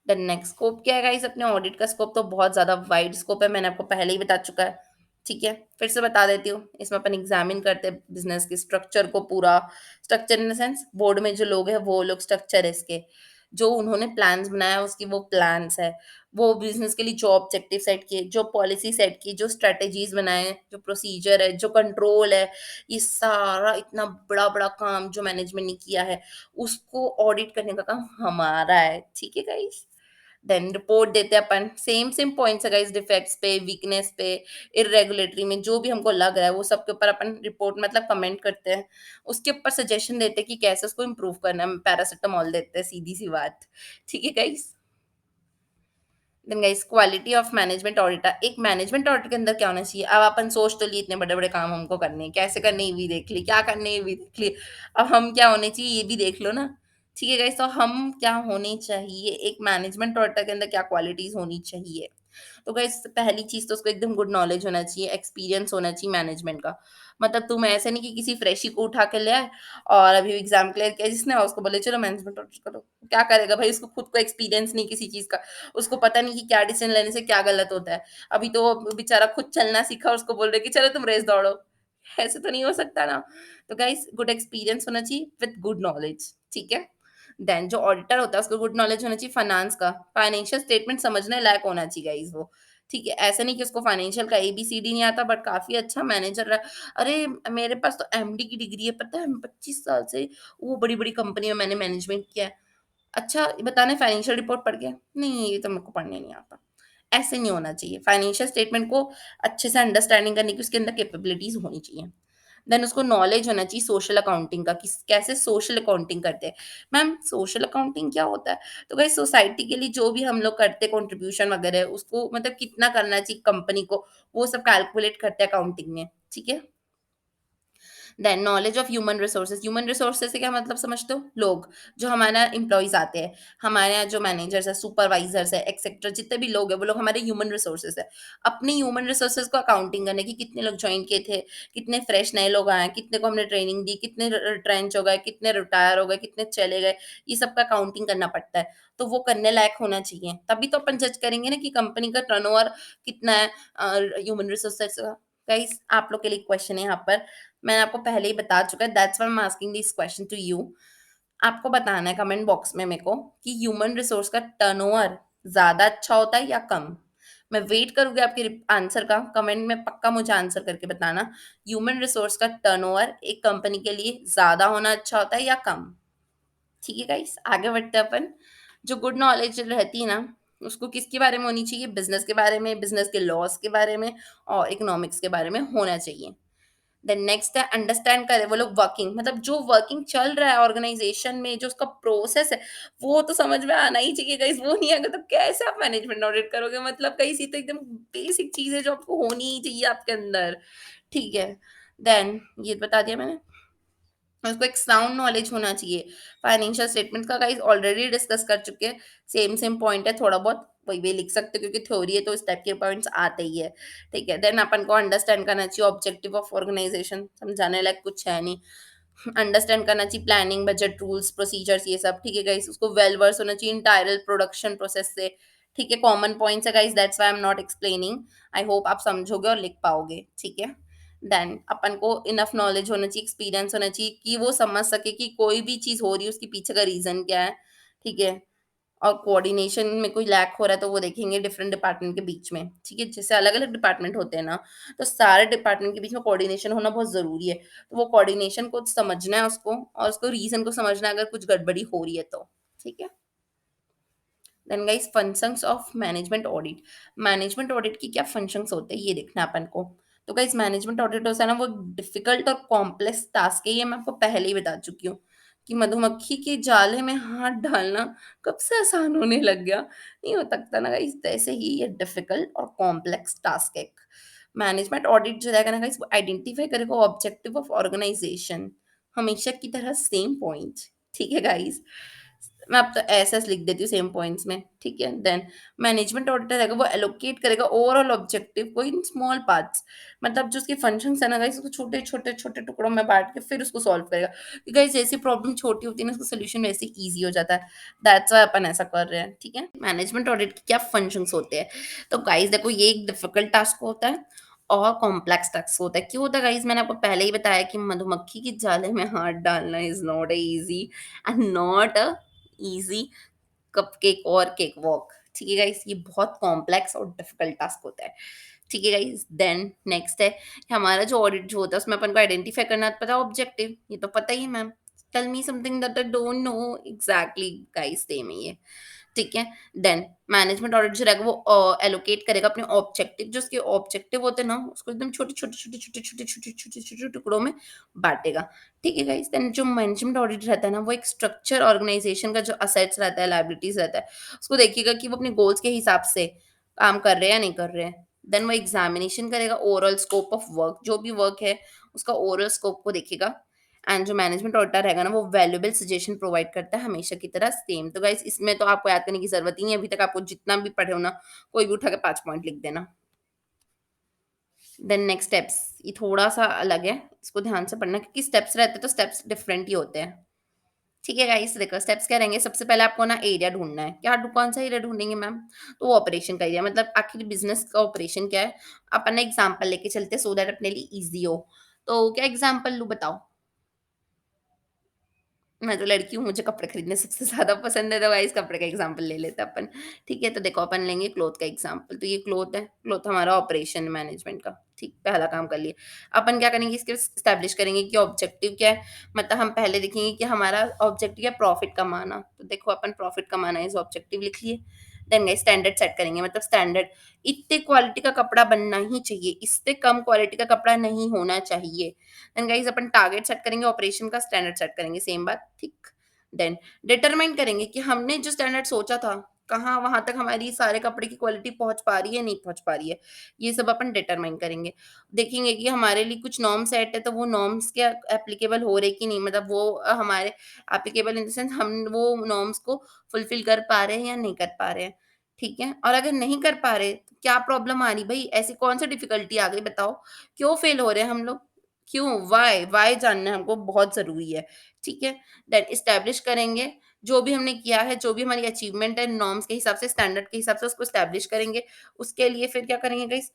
देन नेक्स्ट स्कोप क्या है गाइस अपने ऑडिट का स्कोप तो बहुत ज़्यादा वाइड स्कोप है मैंने आपको पहले ही बता चुका है ठीक है फिर से बता देती हूँ इसमें अपन एग्जामिन करते हैं बिजनेस के स्ट्रक्चर को पूरा structure in the sense board में जो लोग हैं वो लोग स्ट्रक्चर है इसके जो उन्होंने प्लान्स बनाया उसकी वो प्लान्स है। वो बिज़नेस के लिए जो ऑब्जेक्टिव सेट किए, जो पॉलिसी सेट की, जो स्ट्रैटेजीज़ बनाए, जो प्रोसीजर है, जो कंट्रोल है, ये सारा इतना बड़ा-बड़ा काम जो मैनेजमेंट ने किया है, उसको ऑडिट करने का काम हमारा है। ठीक है गाइज़? देन रिपोर्ट देते हैं अपन, सेम सेम पॉइंट्स है गाइस, डिफेक्ट्स पे, वीकनेस पे, इर्रेगुलेटरी में जो भी हमको लग रहा है वो सब के ऊपर अपन रिपोर्ट मतलब कमेंट करते हैं। उसके ऊपर सजेशन देते हैं कि कैसे उसको इम्प्रूव करना है, पैरासिटामोल देते हैं, सीधी सी बात। ठीक है guys? Then guys, quality of management audit, एक मैनेजमेंट ऑडिट के अंदर क्या होना चाहिए? अब अपन सोच तो लिए इतने बड़े बड़े काम हमको करने हैं, कैसे करने हैं ये भी देख ली, क्या करने हैं ये भी देख लिए, अब हम क्या होने चाहिए ये भी देख लो ना। ठीक है गाइस, तो हम क्या होने चाहिए, एक मैनेजमेंट ऑडिटर के अंदर क्या क्वालिटीज होनी चाहिए? तो गाइस, पहली चीज तो उसको एकदम गुड नॉलेज होना चाहिए, एक्सपीरियंस होना चाहिए मैनेजमेंट का। मतलब तुम ऐसे नहीं कि किसी फ्रेशी को उठा के ले आए और अभी एग्जाम क्लियर किया जिसने और उसको बोले चलो मैनेजमेंट ऑडिट करो। क्या करेगा भाई? उसको खुद को एक्सपीरियंस नहीं किसी चीज का, उसको पता नहीं कि क्या डिसीजन लेने से क्या गलत होता है। अभी तो वो बेचारा खुद चलना सीखा और उसको बोल रहे कि चलो तुम रेस दौड़ो। ऐसे तो नहीं हो सकता ना। तो गाइस, गुड एक्सपीरियंस होना चाहिए विद गुड नॉलेज। ठीक है? देन जो ऑडिटर होता है उसको गुड नॉलेज होना चाहिए फाइनेंस का, फाइनेंशियल स्टेटमेंट समझने लायक होना चाहिए गाइस वो। ठीक है? ऐसा नहीं कि उसको फाइनेंशियल का एबीसीडी नहीं आता बट काफ़ी अच्छा मैनेजर रहा। अरे! मेरे पास तो एमडी की डिग्री है, पता है? 25 साल से वो बड़ी-बड़ी कंपनी में मैंने मैनेजमेंट किया है। अच्छा, ये बताना है फाइनेंशियल रिपोर्ट पढ़ के? नहीं, ये तो मेरे को पढ़ने नहीं आता। ऐसे नहीं होना चाहिए। फाइनेंशियल स्टेटमेंट को अच्छे से अंडरस्टैंडिंग करने की उसके अंदर कैपेबिलिटीज़ होनी चाहिए। देन उसको नॉलेज होना चाहिए सोशल अकाउंटिंग का कि कैसे सोशल अकाउंटिंग करते हैं। मैम सोशल अकाउंटिंग क्या होता है? तो गाइस, सोसाइटी के लिए जो भी हम लोग करते हैं कंट्रीब्यूशन वगैरह उसको मतलब कितना करना चाहिए कंपनी को, वो सब कैलकुलेट करते हैं अकाउंटिंग में। ठीक है? Then knowledge of human resources से क्या मतलब समझते हो? लोग जो हमारे यहाँ एम्प्लॉइज आते हैं, हमारे यहाँ जो मैनेजर्स है, सुपरवाइजर्स है, एक्सेट्रा जितने भी लोग हैं वो लोग हमारे ह्यूमन रिसोर्सेज है। अपने ह्यूमन रिसोर्सेज को अकाउंटिंग करने की, कितने लोग ज्वाइन किए थे, कितने फ्रेश नए लोग आए, कितने को हमने ट्रेनिंग दी, कितने ट्रेंच हो गए, कितने रिटायर हो गए, कितने चले गए, ये सब का अकाउंटिंग करना पड़ता है। तो वो करने लायक होना चाहिए, तभी तो अपन जज करेंगे ना कि कंपनी का टर्नओवर कितना है ह्यूमन रिसोर्सेज का। गाइस, आप लोग के लिए क्वेश्चन है यहाँ पर, मैंने आपको पहले ही बता चुका है, that's why I am asking this question to you. आपको बताना है कमेंट बॉक्स में मेरे को कि ह्यूमन रिसोर्स का टर्नओवर ज़्यादा अच्छा होता है या कम? मैं वेट करूँगी आपके आंसर का, कमेंट में पक्का मुझे आंसर करके बताना। ह्यूमन रिसोर्स का टर्नओवर एक कंपनी के लिए ज़्यादा होना अच्छा होता है या कम? ठीक है गाइस, आगे बढ़ते हैं अपन। जो गुड नॉलेज रहती है ना, उसको किसके बारे में होनी चाहिए? बिज़नेस के बारे में, बिज़नेस के लॉस के बारे में और इकोनॉमिक्स के बारे में होना चाहिए। देन नेक्स्ट है अंडरस्टैंड करे वो लोग वर्किंग, मतलब जो वर्किंग चल रहा है ऑर्गेनाइजेशन में, जो उसका प्रोसेस है वो तो समझ में आना ही चाहिए गाइस। वो नहीं आएगा तो कैसे आप मैनेजमेंट ऑडिट करोगे? मतलब गाइस, ये तो एकदम बेसिक चीज है जो आपको होनी ही चाहिए आपके अंदर। ठीक है? देन ये बता दिया मैंने, उसको एक साउंड नॉलेज होना चाहिए। फाइनेंशियल स्टेटमेंट्स का गाइस ऑलरेडी डिस्कस कर चुके हैं। सेम सेम पॉइंट है, थोड़ा बहुत वही भी लिख सकते हो क्योंकि थ्योरी है तो इस टाइप के पॉइंट्स आते ही है। ठीक है? देन अपन को अंडरस्टैंड करना चाहिए ऑब्जेक्टिव ऑफ ऑर्गेनाइजेशन, समझाने लायक कुछ है नहीं। अंडरस्टैंड करना चाहिए प्लानिंग, बजट, रूल्स, प्रोसीजर्स, ये सब। ठीक है गाइस? उसको वेल वर्स होना चाहिए इंटायरल प्रोडक्शन प्रोसेस से। ठीक है? कॉमन पॉइंट्स है guys, that's why I am not explaining. I hope आप समझोगे और लिख पाओगे। ठीक है? देन अपन को इनफ नॉलेज होना चाहिए, एक्सपीरियंस होना चाहिए कि वो समझ सके कि कोई भी चीज़ हो रही है उसके पीछे का रीज़न क्या है। ठीक है? और कोऑर्डिनेशन में कोई लैक हो रहा है तो वो देखेंगे डिफरेंट डिपार्टमेंट के बीच में। ठीक है? जैसे अलग-अलग डिपार्टमेंट होते हैं ना, तो सारे डिपार्टमेंट के बीच में कोऑर्डिनेशन होना बहुत ज़रूरी है। तो वो कोऑर्डिनेशन को समझना है उसको और उसको रीज़न को समझना है अगर कुछ गड़बड़ी हो रही है तो। ठीक है? Then guys, functions of management audit की क्या फंक्शंस होते हैं ये देखना है अपन को। तो गाइस, मैनेजमेंट ऑडिट होता है ना, वो डिफिकल्ट और कॉम्प्लेक्स टास्क है, ये मैं आपको पहले ही बता चुकी हूँ कि मधुमक्खी के जाले में हाथ डालना कब से आसान होने लग गया। नहीं हो सकता ना गाइस, वैसे ही ये डिफिकल्ट और कॉम्प्लेक्स टास्क है। मैनेजमेंट ऑडिट जो रहेगा ना गाइस, वो आइडेंटिफाई करेगा ऑब्जेक्टिव ऑफ ऑर्गेनाइजेशन, हमेशा की तरह सेम पॉइंट। ठीक है गाइस? मैं अब तो एस लिख देती हूँ सेम पॉइंट्स में। ठीक है? देन मैनेजमेंट ऑडिटर रहेगा, वो एलोकेट करेगा ओवरऑल ऑब्जेक्टिव को इन स्मॉल पार्ट्स, मतलब जो उसके फंक्शंस है ना गाइस, उसको छोटे छोटे छोटे टुकड़ों में बांट के फिर उसको सॉल्व करेगा, क्योंकि गाइस जैसी प्रॉब्लम छोटी होती है ना उसका सोल्यूशन वैसे ईजी हो जाता है। दैट्स व्हाई अपन ऐसा कर रहे हैं। ठीक है? मैनेजमेंट ऑडिट के क्या फंक्शंस होते हैं? तो गाइस देखो, ये एक डिफिकल्ट टास्क होता है और कॉम्प्लेक्स टास्क होता है। क्यों होता है गाइस? मैंने आपको पहले ही बताया कि मधुमक्खी के जाले में हाथ डालना is not a easy and not a easy cupcake और केक वॉक। ठीक है गाइस, ये बहुत कॉम्प्लेक्स और डिफिकल्ट टास्क होता है। ठीक है गाइस, देन नेक्स्ट है कि हमारा जो ऑडिट जो होता है उसमें अपन को आइडेंटिफाई करना पता है ऑब्जेक्टिव, ये तो पता ही है ma'am. Tell me something that I don't know. Exactly guys, same है ये। ठीक है, देन मैनेजमेंट ऑडिट जो रहेगा वो एलोकेट करेगा अपने ऑब्जेक्टिव, जो उसके ऑब्जेक्टिव होते हैं ना उसको एकदम छोटे छोटे छोटे छोटे छोटे छोटे छोटे छोटे टुकड़ों में बांटेगा। ठीक है गाइस, देन जो मैनेजमेंट ऑडिट रहता है ना वो एक स्ट्रक्चर ऑर्गेनाइजेशन का जो असेट्स रहता है, लायबिलिटीज रहता है, उसको देखिएगा कि वो अपने गोल्स के हिसाब से काम कर रहे हैं या नहीं कर रहे हैं। देन वो एग्जामिनेशन करेगा ओवरऑल स्कोप ऑफ वर्क, जो भी वर्क है उसका ओवरऑल स्कोप को देखेगा। एंड जो मैनेजमेंट ऑडिटर रहेगा ना वो वैल्यूएबल सजेशन प्रोवाइड करता है हमेशा की तरह सेम। तो गाइस इसमें तो आपको याद करने की जरूरत ही नहीं है, अभी तक आपको जितना भी पढ़े हो ना कोई भी उठा के 5 पॉइंट लिख देना। देन नेक्स्ट स्टेप्स, ये थोड़ा सा अलग है, इसको ध्यान से पढ़ना क्योंकि स्टेप्स रहते हैं तो स्टेप्स डिफरेंट ही होते हैं। ठीक है गाइस, देखो स्टेप्स क्या रहेंगे। सबसे पहले आपको ना एरिया ढूंढना है। क्या कौन सा एरिया ढूंढेंगे मैम? तो वो ऑपरेशन का एरिया, मतलब आखिर बिजनेस का ऑपरेशन क्या है। अपन एग्जाम्पल लेके चलते सो दैट अपने लिए इजी हो। तो क्या एग्जाम्पल लूँ बताओ? मैं तो लड़की हूँ, मुझे कपड़े खरीदने सबसे ज़्यादा पसंद है, तो गाइस कपड़े का एग्ज़ाम्पल ले लेते हैं अपन। ठीक है, तो देखो अपन लेंगे क्लॉथ का एग्ज़ाम्पल। तो ये क्लॉथ है, क्लॉथ हमारा ऑपरेशन मैनेजमेंट का, ठीक, पहला काम कर लिए। अपन क्या करेंगे, इसके एस्टैब्लिश करेंगे कि ऑब्जेक्टिव क्या है। मतलब हम पहले देखेंगे कि हमारा ऑब्जेक्टिव क्या है, प्रॉफिट कमाना। तो देखो अपन प्रॉफिट कमाना इज़ ऑब्जेक्टिव लिख लिए। देन गाइस स्टैंडर्ड सेट करेंगे, मतलब स्टैंडर्ड इतने क्वालिटी का कपड़ा बनना ही चाहिए, इससे कम क्वालिटी का कपड़ा नहीं होना चाहिए। देन गाइस अपन टारगेट सेट करेंगे, ऑपरेशन का स्टैंडर्ड सेट करेंगे, सेम बात, ठीक। देन डिटरमाइन करेंगे कि हमने जो स्टैंडर्ड सोचा था कहाँ वहां तक हमारी सारे कपड़े की क्वालिटी पहुंच पा रही है नहीं पहुंच पा रही है, ये सब अपन डिटरमाइन करेंगे। देखेंगे कि हमारे लिए कुछ नॉर्म सेट है तो वो नॉर्म्स क्या एप्लीकेबल हो रहे कि नहीं, मतलब वो हमारे एप्लीकेबल इन द सेंस हम वो नॉर्म्स को फुलफिल कर पा रहे हैं या नहीं कर पा रहे हैं। ठीक है, और अगर नहीं कर पा रहे तो क्या प्रॉब्लम आ रही भाई, ऐसी कौन सी डिफिकल्टी आ गई बताओ, क्यों फेल हो रहे हैं हम लोग, क्यों, व्हाई जानना हमको बहुत ज़रूरी है। ठीक है? देन एस्टैब्लिश करेंगे, जो भी हमने किया है, जो भी हमारी अचीवमेंट है, नॉर्म्स के हिसाब से, स्टैंडर्ड के हिसाब से उसको एस्टैब्लिश करेंगे। उसके लिए फिर क्या करेंगे गाइस,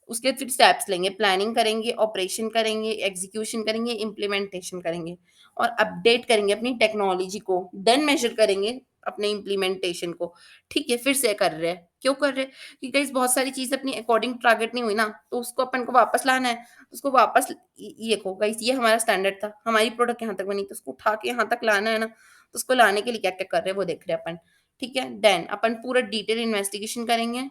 उसके फिर स्टेप्स लेंगे, प्लानिंग करेंगे, ऑपरेशन करेंगे, एग्जीक्यूशन करेंगे, इम्प्लीमेंटेशन करेंगे और अपडेट करेंगे अपनी टेक्नोलॉजी को। देन मेजर करेंगे अपने इम्प्लीमेंटेशन को। ठीक है? फिर से कर रहे हैं। क्यों कर रहे हैं? क्योंकि गाइस बहुत सारी चीज़ें अपनी अकॉर्डिंग टारगेट नहीं हुई ना, तो उसको अपन को वापस लाना है। उसको वापस ये देखो गाइस, ये हमारा स्टैंडर्ड था, हमारी प्रोडक्ट यहाँ तक बनी तो उसको उठा के यहाँ तक लाना है ना, तो उसको लाने के लिए क्या क्या कर रहे हैं वो देख रहे हैं अपन। ठीक है, देन अपन पूरा डिटेल इन्वेस्टिगेशन करेंगे,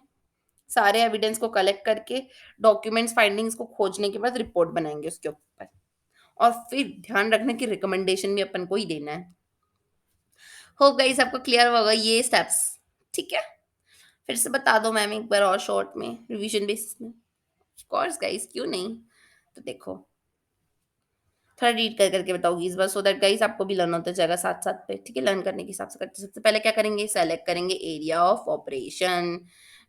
सारे एविडेंस को कलेक्ट करके डॉक्यूमेंट्स फाइंडिंग्स को खोजने के बाद रिपोर्ट बनाएंगे उसके ऊपर, और फिर ध्यान रखना कि रिकमेंडेशन भी अपन को ही देना है। होप गाइस आपको क्लियर होगा ये स्टेप्स। ठीक है, फिर से बता दो मैम एक बार और शॉर्ट में रिवीजन बेसिस में। ऑफ कोर्स गाइस, क्यों नहीं। तो देखो थोड़ा रीड कर करके बताऊँगी इस बार, सो दैट गाइस आपको भी लर्न होता जाएगा साथ-साथ पे, ठीक है? लर्न करने के हिसाब से करते सबसे पहले क्या करेंगे, सेलेक्ट करेंगे एरिया ऑफ ऑपरेशन,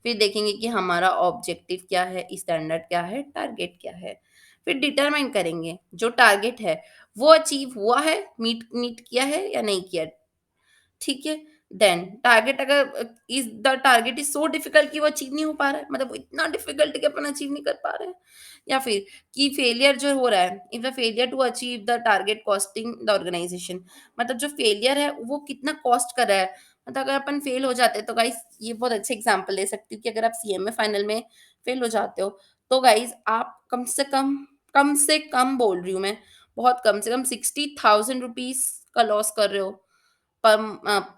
फिर देखेंगे कि हमारा ऑब्जेक्टिव क्या है, स्टैंडर्ड क्या है, टारगेट क्या है। फिर डिटरमाइन करेंगे जो टारगेट है वो अचीव हुआ है, मीट मीट किया है या नहीं किया। ठीक है? देन टारगेट अगर is the target is so difficult कि वो अचीव नहीं हो पा रहा है, मतलब वो इतना डिफिकल्ट है कि अपन अचीव नहीं कर पा रहे हैं, या फिर कि फेलियर जो हो रहा है, if the failure to achieve the target costing the organization, मतलब जो फेलियर है वो कितना कॉस्ट कर रहा है। मतलब अगर अपन फेल हो जाते हैं तो गाइस ये बहुत अच्छे एग्जांपल दे सकती हूँ कि अगर आप सीएमए फाइनल में फेल हो जाते हो तो गाइस आप कम से कम बोल रही हूँ मैं, बहुत कम से कम 60,000 रुपीज का लॉस कर रहे हो पर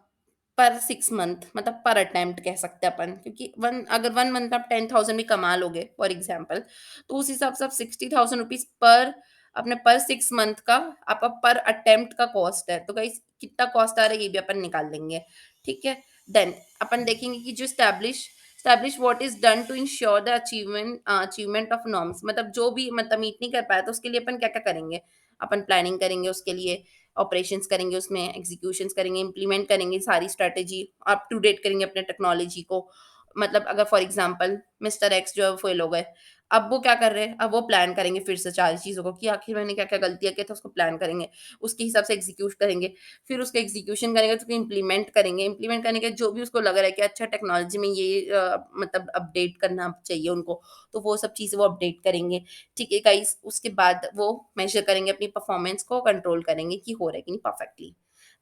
पर 6 मंथ, मतलब पर अटेम्प्ट कह सकते हैं अपन, क्योंकि वन अगर 1 मंथ आप 10,000 भी कमा लोगे फॉर एग्जांपल, तो उस हिसाब से आप 60,000 रुपीज़ पर अपने पर 6 मंथ का आपका पर अटेम्प्ट का कॉस्ट है। तो गाइस कितना कॉस्ट आ रहा है ये भी अपन निकाल लेंगे। ठीक है? देन अपन देखेंगे कि जो establish what is done to ensure the achievement of norms, मतलब जो भी मतलब मीट नहीं कर पाया तो उसके लिए अपन क्या-क्या करेंगे? अपन प्लानिंग करेंगे उसके लिए, ऑपरेशंस करेंगे उसमें, एग्जीक्यूशंस करेंगे, इम्प्लीमेंट करेंगे सारी स्ट्रैटेजी, अप टू डेट करेंगे अपने टेक्नोलॉजी को। मतलब अगर फॉर एग्जांपल मिस्टर एक्स जो है फेल हो गए, अब वो क्या कर रहे हैं, अब वो प्लान करेंगे फिर से 4 चीज़ों को कि आखिर मैंने क्या-क्या गलतियाँ की, तो उसको प्लान करेंगे, उसके हिसाब से एग्जीक्यूट करेंगे, फिर उसका एग्जीक्यूशन करेंगे तो उसको इम्प्लीमेंट करेंगे, इम्प्लीमेंट करने के जो भी उसको लग रहा है कि अच्छा टेक्नोलॉजी में ये मतलब अपडेट करना चाहिए उनको, तो वो सब चीज़ें वो अपडेट करेंगे। ठीक है गाइस, उसके बाद वो मेज़र करेंगे अपनी परफॉर्मेंस को, कंट्रोल करेंगे कि हो रहा है कि नहीं परफेक्टली।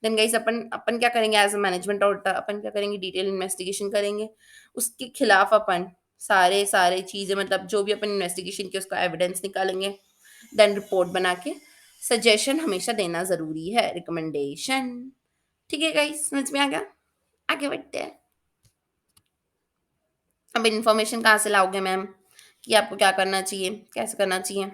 देन गाइस अपन अपन क्या करेंगे एज अ मैनेजमेंट ऑडिटर, अपन क्या करेंगे, डिटेल इन्वेस्टिगेशन करेंगे, उसके खिलाफ अपन सारे सारे चीज़ें मतलब जो भी अपन इन्वेस्टिगेशन की उसका एविडेंस निकालेंगे, देन रिपोर्ट बना के सजेशन हमेशा देना ज़रूरी है, रिकमेंडेशन। ठीक है गाइस, समझ में आ गया? आगे बढ़ते हैं। अब इन्फॉर्मेशन कहाँ से लाओगे मैम, कि आपको क्या करना चाहिए, कैसे करना चाहिए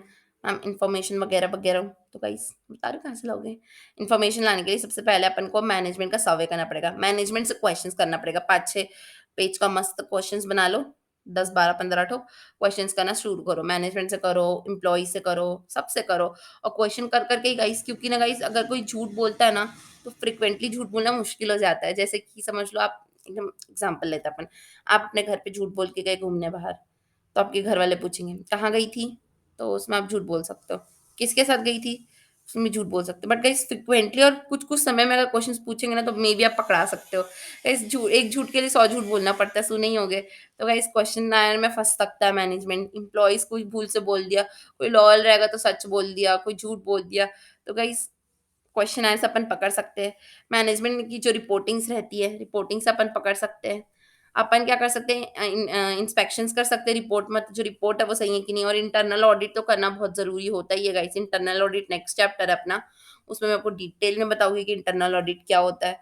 मैम, इन्फॉर्मेशन वगैरह वगैरह, तो गाइस बता रहे हो कहाँ से लाओगे। इन्फॉर्मेशन लाने के लिए सबसे पहले अपन को मैनेजमेंट का सर्वे करना पड़ेगा, मैनेजमेंट से क्वेश्चंस करना पड़ेगा, 5-6 पेज का मस्त क्वेश्चंस बना लो, 10-12-15 ठो क्वेश्चंस करना शुरू करो, मैनेजमेंट से करो, एम्प्लॉय से करो, सबसे करो। और क्वेश्चन कर करके ही गाइस, क्योंकि ना गाइस अगर कोई झूठ बोलता है ना, तो फ्रिक्वेंटली झूठ बोलना मुश्किल हो जाता है। जैसे कि समझ लो आप, एकदम एग्जाम्पल लेते हैं अपन, आप अपने घर पे झूठ बोल के गए घूमने बाहर, तो आपके घर वाले पूछेंगे कहाँ गई थी, तो उसमें आप झूठ बोल सकते हो, किसके साथ गई थी, उसमें झूठ बोल सकते हो। बट गाइस फ्रिक्वेंटली और कुछ कुछ समय में अगर क्वेश्चंस पूछेंगे ना, तो मे बी आप पकड़ा सकते हो। गाइस झूठ, एक झूठ के लिए 100 झूठ बोलना पड़ता है, सुने ही होगे। तो गाइस क्वेश्चन आयर में फंस सकता है मैनेजमेंट, इम्प्लॉइज कोई भूल से बोल दिया, कोई लॉयल रहेगा तो सच बोल दिया, कोई झूठ बोल दिया, तो गाइस क्वेश्चन आंसर अपन पकड़ सकते हैं। मैनेजमेंट की जो रिपोर्टिंग्स रहती है, रिपोर्टिंग से अपन पकड़ सकते हैं। अपन क्या कर सकते हैं, इंस्पेक्शंस कर सकते हैं रिपोर्ट में, जो रिपोर्ट है वो सही है कि नहीं। और इंटरनल ऑडिट तो करना बहुत ज़रूरी होता ही है guys. Internal audit next chapter है अपना, उसमें मैं आपको डिटेल में बताऊंगी कि इंटरनल ऑडिट क्या होता है।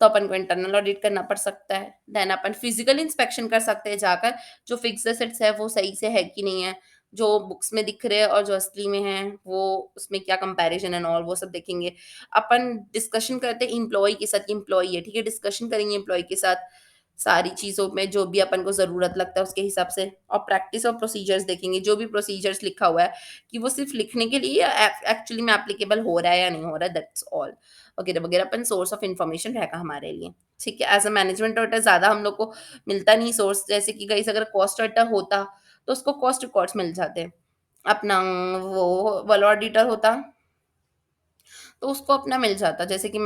तो अपन को इंटरनल ऑडिट करना पड़ सकता है। देन अपन फिजिकल इंस्पेक्शन कर सकते हैं जाकर, जो फिक्स्ड एसेट्स है वो सही से है कि नहीं है, जो बुक्स में दिख रहे हैं और जो असली में है वो, उसमें क्या कंपैरिजन एंड ऑल, वो सब देखेंगे। अपन डिस्कशन करते हैं एम्प्लॉय के साथ, एम्प्लॉय है ठीक है, डिस्कशन करेंगे एम्प्लॉय के साथ सारी चीज़ों में जो भी अपन को ज़रूरत लगता है उसके हिसाब से। और प्रैक्टिस और प्रोसीजर्स देखेंगे, जो भी प्रोसीजर्स लिखा हुआ है कि वो सिर्फ लिखने के लिए एक्चुअली में एप्लीकेबल हो रहा है या नहीं हो रहा है, दैट्स ऑल वगैरह वगैरह। अपन सोर्स ऑफ इन्फॉर्मेशन रहेगा हमारे लिए। ठीक है, एज अ मैनेजमेंट ऑडिटर ज़्यादा हम लोग को मिलता नहीं सोर्स, जैसे कि गाइस अगर कॉस्ट ऑडिटर होता तो उसको कॉस्ट रिकॉर्ड्स मिल जाते हैं। अपना वो वाला ऑडिटर होता तो उसको अपना मिल जाता, जैसे कि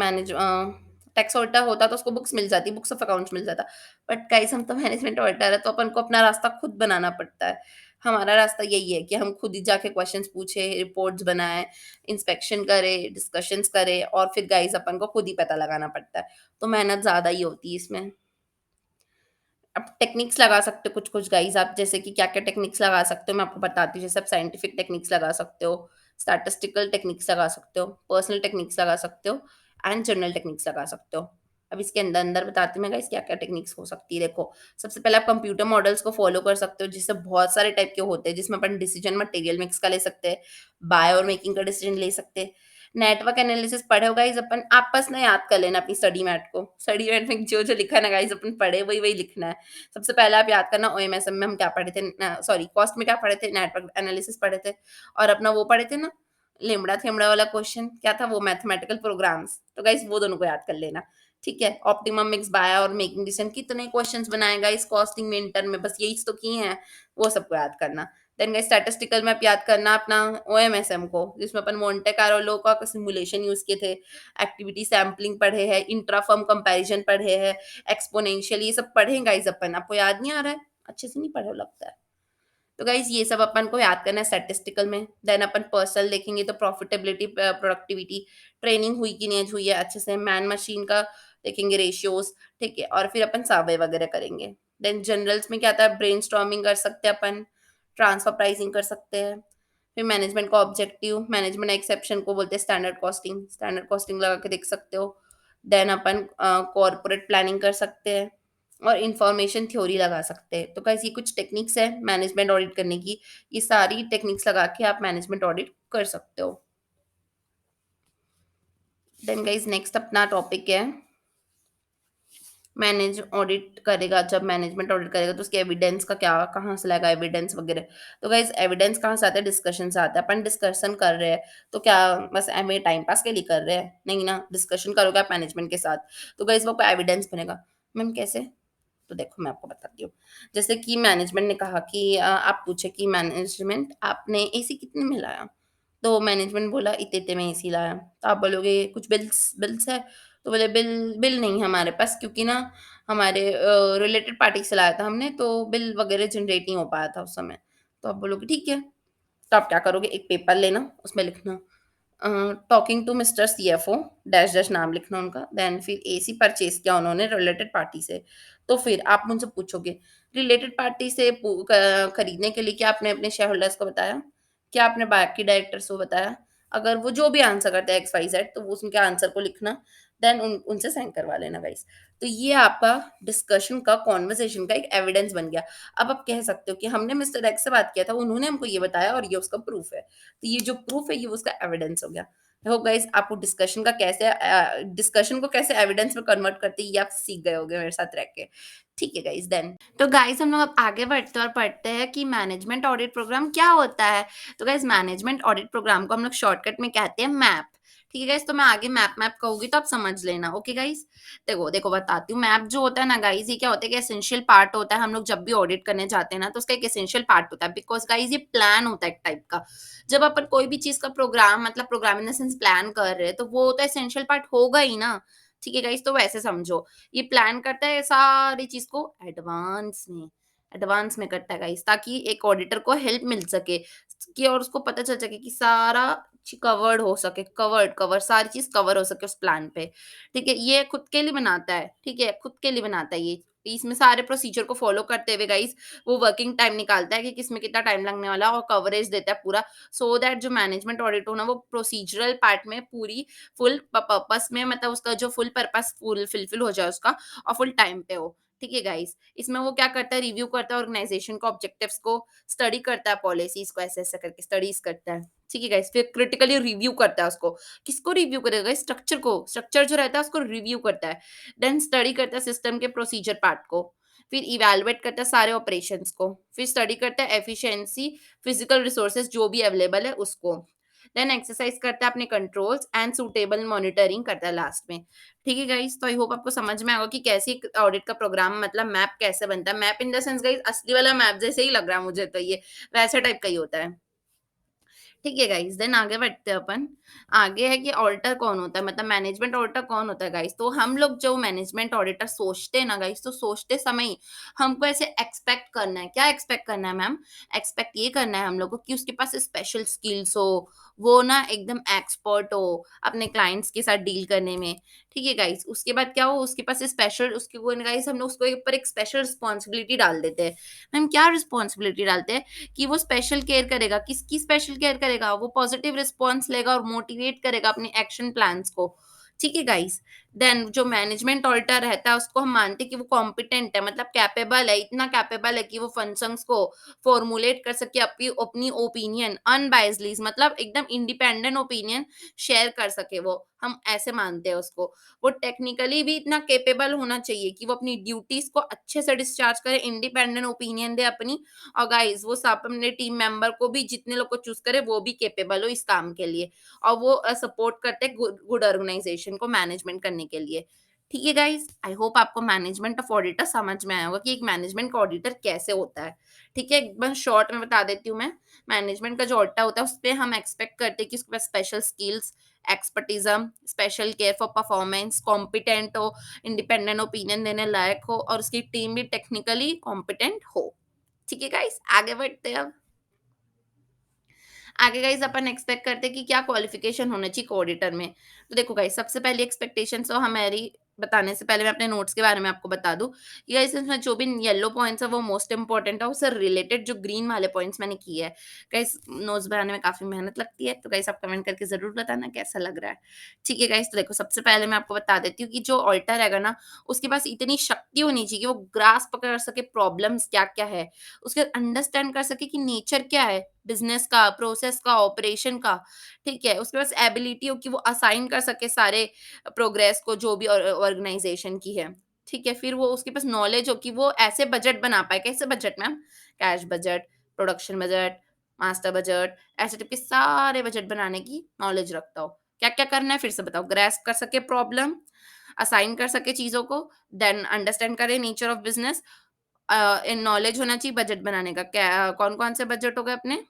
टैक्स ऑडिटर होता तो उसको बुक्स मिल जाती, बुक्स ऑफ अकाउंट्स मिल जाता। बट गाइस हम तो मैनेजमेंट ऑडिटर है, तो अपन को अपना रास्ता खुद बनाना पड़ता है। हमारा रास्ता यही है कि हम खुद ही जाके क्वेश्चंस पूछे, रिपोर्ट्स बनाए, इंस्पेक्शन करे, डिस्कशंस करे, और फिर गाइस अपन को खुद ही पता लगाना पड़ता है। तो मेहनत ज़्यादा ही होती है इसमें। आप टेक्निक्स लगा सकते हो कुछ-कुछ गाइज़, आप जैसे कि क्या-क्या टेक्निक्स लगा सकते हो मैं आपको बताती हूँ। जैसे आप साइंटिफिक टेक्निक्स लगा सकते हो, स्टैटिस्टिकल टेक्निक्स लगा सकते हो, पर्सनल टेक्निक्स लगा सकते हो एंड जनरल टेक्निक्स लगा सकते हो। अब इसके अंदर-अंदर बताती हूँ मैं गाइज़ क्या-क्या टेक्निक्स हो सकती है। देखो, सबसे पहले आप कंप्यूटर मॉडल्स को फॉलो कर सकते हो, जिससे बहुत सारे टाइप के होते हैं, जिसमें अपन डिसीजन मटेरियल मिक्स का ले सकते हैं, बाय और मेकिंग का डिसीजन ले सकते हैं। नेटवर्क एनालिसिस पढ़े हो गाइज़, अपन आपस में याद कर लेना अपनी स्टडी मैट को। स्टडी मैट में जो-जो लिखा है ना गाइज़, अपन पढ़े वही-वही लिखना है। सबसे पहले आप याद करना, ओएमएसएम में हम क्या पढ़े थे, सॉरी कॉस्ट में क्या पढ़े थे, नेटवर्क एनालिसिस पढ़े थे, और अपना वो पढ़े थे ना, लेमड़ा थेमड़ा वाला क्वेश्चन क्या था, वो मैथमेटिकल प्रोग्राम्स। तो गाइस वो दोनों को याद कर लेना। ठीक है, ऑप्टिमम मिक्स बाय और मेकिंग डिसीजन कितने क्वेश्चंस बनाए गाइस कॉस्टिंग में इंटर में, बस यही तो किए हैं, वो सबको याद करना। देन गाइस स्टैटिस्टिकल में आप याद करना अपना ओएमएसएम को, जिसमें अपन मोंटे कार्लो का सिमुलेशन यूज किए थे, एक्टिविटी सैम्पलिंग पढ़े हैं, इंट्रा फर्म कंपैरिजन पढ़े हैं, एक्सपोनेंशियल, ये सब पढ़े गाइस अपन। आपको याद नहीं आ रहा है, अच्छे से नहीं पढ़े हो लगता है। तो गाइस ये सब अपन को याद करना है स्टैटिस्टिकल में। देन अपन पर्सनल देखेंगे तो प्रॉफिटेबिलिटी, प्रोडक्टिविटी, ट्रेनिंग हुई कि नहीं हुई है अच्छे से, मैन मशीन का देखेंगे रेशियोज। ठीक है, और फिर अपन सर्वे वगैरह करेंगे। देन जनरल्स में क्या आता है, ब्रेन कर सकते हैं अपन, ट्रांसफर प्राइसिंग कर सकते हैं। फिर मैनेजमेंट का ऑब्जेक्टिव, मैनेजमेंट एक्सेप्शन को बोलते हैं स्टैंडर्ड कॉस्टिंग, स्टैंडर्ड कॉस्टिंग लगा के देख सकते हो। देन अपन कॉर्पोरेट प्लानिंग कर सकते हैं और इंफॉर्मेशन थ्योरी लगा सकते हैं। तो गाइस ये कुछ टेक्निक्स है मैनेजमेंट ऑडिट करने की। ये सारी टेक्निक्स लगा के आप मैनेजमेंट ऑडिट कर सकते हो। देन गाइस नेक्स्ट अपना टॉपिक है, मैनेज ऑडिट करेगा, जब मैनेजमेंट ऑडिट करेगा तो उसके एविडेंस का क्या, कहाँ से लाएगा एविडेंस वगैरह। तो गाइस एविडेंस कहाँ से आता है, डिस्कशन से आता है। अपन डिस्कशन कर रहे हैं तो क्या बस एम टाइम पास के लिए कर रहे हैं, नहीं ना, डिस्कशन करोगे आप मैनेजमेंट के साथ, तो गाइस वो एविडेंस बनेगा। मैम कैसे, तो देखो मैं आपको बताती हूँ। जैसे कि मैनेजमेंट ने कहा कि आप पूछे कि मैनेजमेंट आपने एसी कितने में लाया? तो मैनेजमेंट बोला इतने-इतने में एसी लाया। तो आप बोलोगे कुछ बिल्स बिल्स है? तो बोले बिल बिल नहीं है हमारे पास, क्योंकि ना हमारे रिलेटेड पार्टी से लाया था हमने, तो बिल वगैरह जनरेट नहीं हो पाया था उस समय। तो आप बोलोगे ठीक है। तो आप क्या करोगे, एक पेपर लेना, उसमें लिखना talking to mister CFO dash dash नाम लिखना उनका, देन फिर एसी परचेज किया उन्होंने रिलेटेड पार्टी से। तो फिर आप मुझसे पूछोगे रिलेटेड पार्टी से खरीदने के लिए क्या आपने अपने शेयर होल्डर्स को बताया, क्या आपने बाकी डायरेक्टर्स को बताया? अगर वो जो भी आंसर करते हैं एक्स वाई जेड, तो वो उनके आंसर को लिखना, देन उनसे साइन करवा लेना गाइस। तो ये आपका डिस्कशन का, कॉन्वर्सेशन का एक एविडेंस बन गया। अब आप कह सकते हो कि हमने मिस्टर एक्स से बात किया था, उन्होंने हमको ये बताया और ये उसका प्रूफ है। तो ये जो प्रूफ है ये उसका एविडेंस हो गया। आई होप गाइस आपको डिस्कशन को कैसे एविडेंस में कन्वर्ट करते हैं ये आप सीख गए होगे मेरे साथ रह के। ठीक है गाइस, देन तो गाइस हम लोग अब आगे बढ़ते हैं और पढ़ते हैं कि मैनेजमेंट ऑडिट प्रोग्राम क्या होता है। तो गाइस मैनेजमेंट ऑडिट प्रोग्राम को हम लोग शॉर्टकट में कहते हैं मैप। ठीक है गाइस, तो मैं आगे मैप मैप कहूंगी तो आप समझ लेना। ओके गाइस, देखो देखो बताती हूँ। मैप जो होता है ना गाइस, ये क्या होता है कि एसेंशियल पार्ट होता है। हम लोग जब भी ऑडिट करने जाते हैं ना, तो उसका एक एसेंशियल पार्ट होता है, बिकॉज गाइस ये प्लान होता है एक टाइप का। जब अपन कोई भी चीज का प्रोग्राम, मतलब program in the sense plan कर रहे हैं, तो वो तो एसेंशियल पार्ट होगा ही ना। ठीक है गाइस, तो वैसे समझो, ये प्लान करता है सारी चीज को एडवांस में करता है गाइस, ताकि एक ऑडिटर को हेल्प मिल सके कि, और उसको पता चल सके कि सारा कवर्ड हो सके, कवर सारी चीज कवर हो सके उस प्लान पे। ठीक है, ये खुद के लिए बनाता है। ठीक है, खुद के लिए बनाता है ये। इसमें सारे प्रोसीजर को फॉलो करते हुए गाइस वो वर्किंग टाइम निकालता है कि किसमें कितना टाइम लगने वाला है, और कवरेज देता है पूरा, सो दैट जो मैनेजमेंट ऑडिट हो ना, वो प्रोसीजरल पार्ट में पूरी फुल पर्पस में, मतलब उसका जो फुल पर्पस फुलफिल हो जाए उसका, और फुल टाइम पे हो। ठीक है गाइस, इसमें वो क्या करता है, रिव्यू करता है ऑर्गेनाइजेशन को, ऑब्जेक्टिव्स को, स्टडी करता है, पॉलिसीज को, ऐसे ऐसे करके स्टडीज करता है। ठीक है गाइस, फिर क्रिटिकली रिव्यू करता है उसको। किसको रिव्यू करेगा, स्ट्रक्चर को, स्ट्रक्चर जो रहता है उसको रिव्यू करता है। देन स्टडी करता है सिस्टम के प्रोसीजर पार्ट को। फिर इवैल्यूएट करता है सारे ऑपरेशंस को। फिर स्टडी करता है एफिशिएंसी, फिजिकल रिसोर्सेज जो भी अवेलेबल है उसको। देन एक्सरसाइज करता है अपने कंट्रोल्स एंड सूटेबल मॉनिटरिंग करता है लास्ट में। ठीक है गाइस, तो आई होप आपको समझ में आएगा कि कैसे एक ऑडिट का प्रोग्राम, मतलब मैप कैसे बनता है। Map in the sense guys असली वाला मैप जैसे ही लग रहा है मुझे, तो ये वैसे टाइप का ही होता है। ठीक है गाइस, देन आगे बढ़ते हैं अपन। आगे है कि ऑडिटर कौन होता है, मतलब मैनेजमेंट ऑडिटर कौन होता है गाइस। तो हम लोग जो मैनेजमेंट ऑडिटर सोचते हैं ना गाइस, तो सोचते समय ही हमको ऐसे एक्सपेक्ट करना है। क्या एक्सपेक्ट करना है मैम? एक्सपेक्ट ये करना है हम लोग को कि उसके पास स्पेशल स्किल्स हो, वो ना एकदम एक्सपर्ट हो अपने क्लाइंट्स के साथ डील करने में। ठीक है गाइस, उसके बाद क्या हो, उसके पास स्पेशल, उसके वो गाइस हम लोग उसको ऊपर एक स्पेशल रिस्पॉन्सिबिलिटी डाल देते हैं। मैम क्या रिस्पॉन्सिबिलिटी डालते हैं? कि वो स्पेशल केयर करेगा। किसकी स्पेशल केयर करेगा? वो पॉजिटिव रिस्पॉन्स लेगा और मोटिवेट करेगा अपने एक्शन प्लान्स को। ठीक है गाइस, देन जो मैनेजमेंट ऑडिटर रहता है उसको हम मानते हैं कि वो कॉम्पिटेंट है, मतलब कैपेबल है, इतना कैपेबल है कि वो फंक्शंस को फॉर्मुलेट कर सके, अपनी अपनी ओपिनियन अनबायसली, मतलब एकदम इंडिपेंडेंट ओपिनियन शेयर कर सके। वो हम ऐसे मानते हैं उसको। वो टेक्निकली भी इतना कैपेबल होना चाहिए कि वो अपनी ड्यूटीज को अच्छे से डिस्चार्ज करे, इंडिपेंडेंट ओपिनियन दे अपनी। और गाइस वो सब अपने टीम मेंबर को भी, जितने लोग को चूज करे, वो भी कैपेबल हो इस काम के लिए। और वो सपोर्ट करते हैं गुड गुड ऑर्गेनाइजेशन को मैनेजमेंट करने के लिए। ठीक है गाइस, आई होप आपको मैनेजमेंट ऑफ ऑडिटर समझ में आया होगा कि एक मैनेजमेंट का ऑडिटर कैसे होता है। ठीक है, एक बार शॉर्ट में बता देती हूँ मैं। मैनेजमेंट का जो ऑडिटर होता है उस पे हम एक्सपेक्ट करते हैं कि उसके पास special skills, expertism, special care for performance, competent हो, इंडिपेंडेंट ओपिनियन देने लायक हो, और उसकी टीम भी टेक्निकली कॉम्पिटेंट हो। ठीक है गाइस, आगे बढ़ते हैं अब। आगे गाइस अपन एक्सपेक्ट करते हैं कि क्या क्वालिफिकेशन होना चाहिए ऑडिटर में। तो देखो गाइस, सबसे पहली एक्सपेक्टेशन तो हमारी बताने से पहले मैं अपने नोट्स के बारे में आपको बता दूं कि गाइस इसमें जो भी येलो पॉइंट्स है वो मोस्ट इंपॉर्टेंट है, उससे रिलेटेड जो ग्रीन वाले पॉइंट्स मैंने किए हैं। गाइस नोट्स बनाने में काफी मेहनत लगती है, तो गाइस आप कमेंट करके जरूर बताना कैसा लग रहा है। ठीक है गाइस, तो देखो सबसे पहले मैं आपको बता देती हूँ कि जो ऑडिटर रहेगा ना, उसके पास इतनी शक्ति होनी चाहिए कि वो ग्रास्प कर सके प्रॉब्लम्स क्या क्या है, उसके अंडरस्टैंड कर सके कि नेचर क्या है बिजनेस का, प्रोसेस का, ऑपरेशन का। ठीक है, उसके पास एबिलिटी हो कि वो असाइन कर सके सारे प्रोग्रेस को जो भी ऑर्गेनाइजेशन की है। ठीक है, फिर वो उसके पास नॉलेज हो कि वो ऐसे बजट बना पाए। कैसे budget ma'am? Cash budget, production budget, master budget, ऐसे टाइप के सारे बजट बनाने की नॉलेज रखता हो। क्या क्या करना है फिर से बताओ? ग्रेस्प कर सके प्रॉब्लम, असाइन कर सके चीजों को, देन अंडरस्टैंड करे nature of business, in knowledge होना चाहिए बजट बनाने का। क्या कौन कौन से बजट हो गए अपने?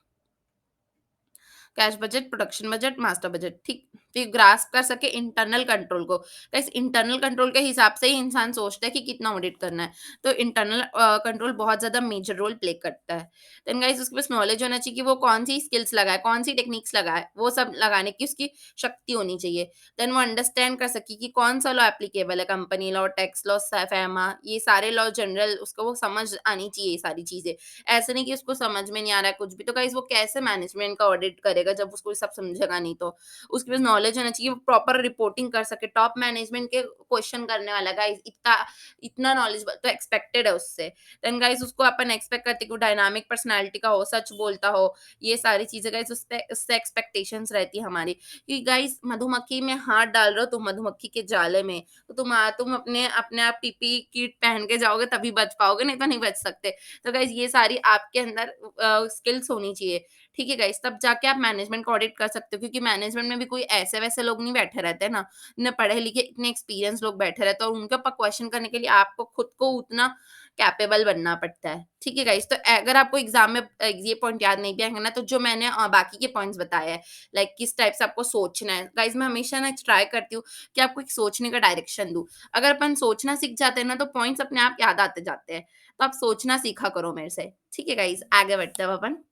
Cash budget, production budget, master budget. ठीक। फिर ग्रास्प कर सके इंटरनल कंट्रोल को। गाइस इंटरनल कंट्रोल के हिसाब से ही इंसान सोचता है कि कितना ऑडिट करना है। तो इंटरनल कंट्रोल बहुत ज़्यादा मेजर रोल प्ले करता है। देन गाइस उसके पास नॉलेज होना चाहिए कि वो कौन-सी स्किल्स लगाए, कौन-सी टेक्निक्स लगाए, वो सब लगाने की उसकी शक्ति होनी चाहिए। देन वो अंडरस्टैंड कर सके कि कौन-सा लॉ एप्लीकेबल है, कंपनी लॉ, टैक्स लॉ, फैमा, ये सारे लॉ जनरल उसको वो समझ आनी चाहिए ये सारी चीज़ें। ऐसा नहीं कि उसको समझ में नहीं आ रहा है कुछ भी, तो गाइस वो कैसे मैनेजमेंट का ऑडिट करेगा जब उसको ये सब समझेगा नहीं तो। उसके पास नॉलेज होना चाहिए, वो प्रॉपर रिपोर्टिंग कर सके, टॉप मैनेजमेंट के क्वेश्चन करने वाला गाइस इतना इतना नॉलेज तो एक्सपेक्टेड है उससे। देन गाइस उसको अपन एक्सपेक्ट करते हैं कि वो डायनामिक पर्सनैलिटी का हो, सच बोलता हो, ये सारी चीज़ें गाइस उसपे उससे एक्सपेक्टेशंस रहती है हमारी कि गाइस मधुमक्खी में हाथ डाल रहे हो तुम मधुमक्खी के जाले में, तो तुम अपने अपने आप पीपी किट पहन के जाओगे तभी बच पाओगे, नहीं तो नहीं बच सकते। तो गाइस ये सारी आपके अंदर स्किल्स होनी चाहिए। ठीक है गाइस, तब जाके आप मैनेजमेंट को ऑडिट कर सकते हो, क्योंकि मैनेजमेंट में भी कोई ऐसे-वैसे लोग नहीं बैठे रहते हैं ना, इतने पढ़े-लिखे, इतने एक्सपीरियंस लोग बैठे रहते हैं और उनके ऊपर क्वेश्चन करने के लिए आपको खुद को उतना कैपेबल बनना पड़ता है। ठीक है गाइस, तो अगर आपको एग्ज़ाम में ये पॉइंट याद नहीं भी आएँगे ना, तो जो मैंने बाकी के पॉइंट्स बताए हैं, लाइक किस टाइप से आपको सोचना है। गाइस मैं हमेशा ना ट्राई करती हूँ कि आपको एक सोचने का डायरेक्शन दूँ। अगर अपन सोचना सीख जाते हैं ना, तो पॉइंट्स अपने आप याद आते जाते हैं। तो आप सोचना सीखा करो मेरे से। ठीक है गाइस, आगे बढ़ते हैं अब अपन।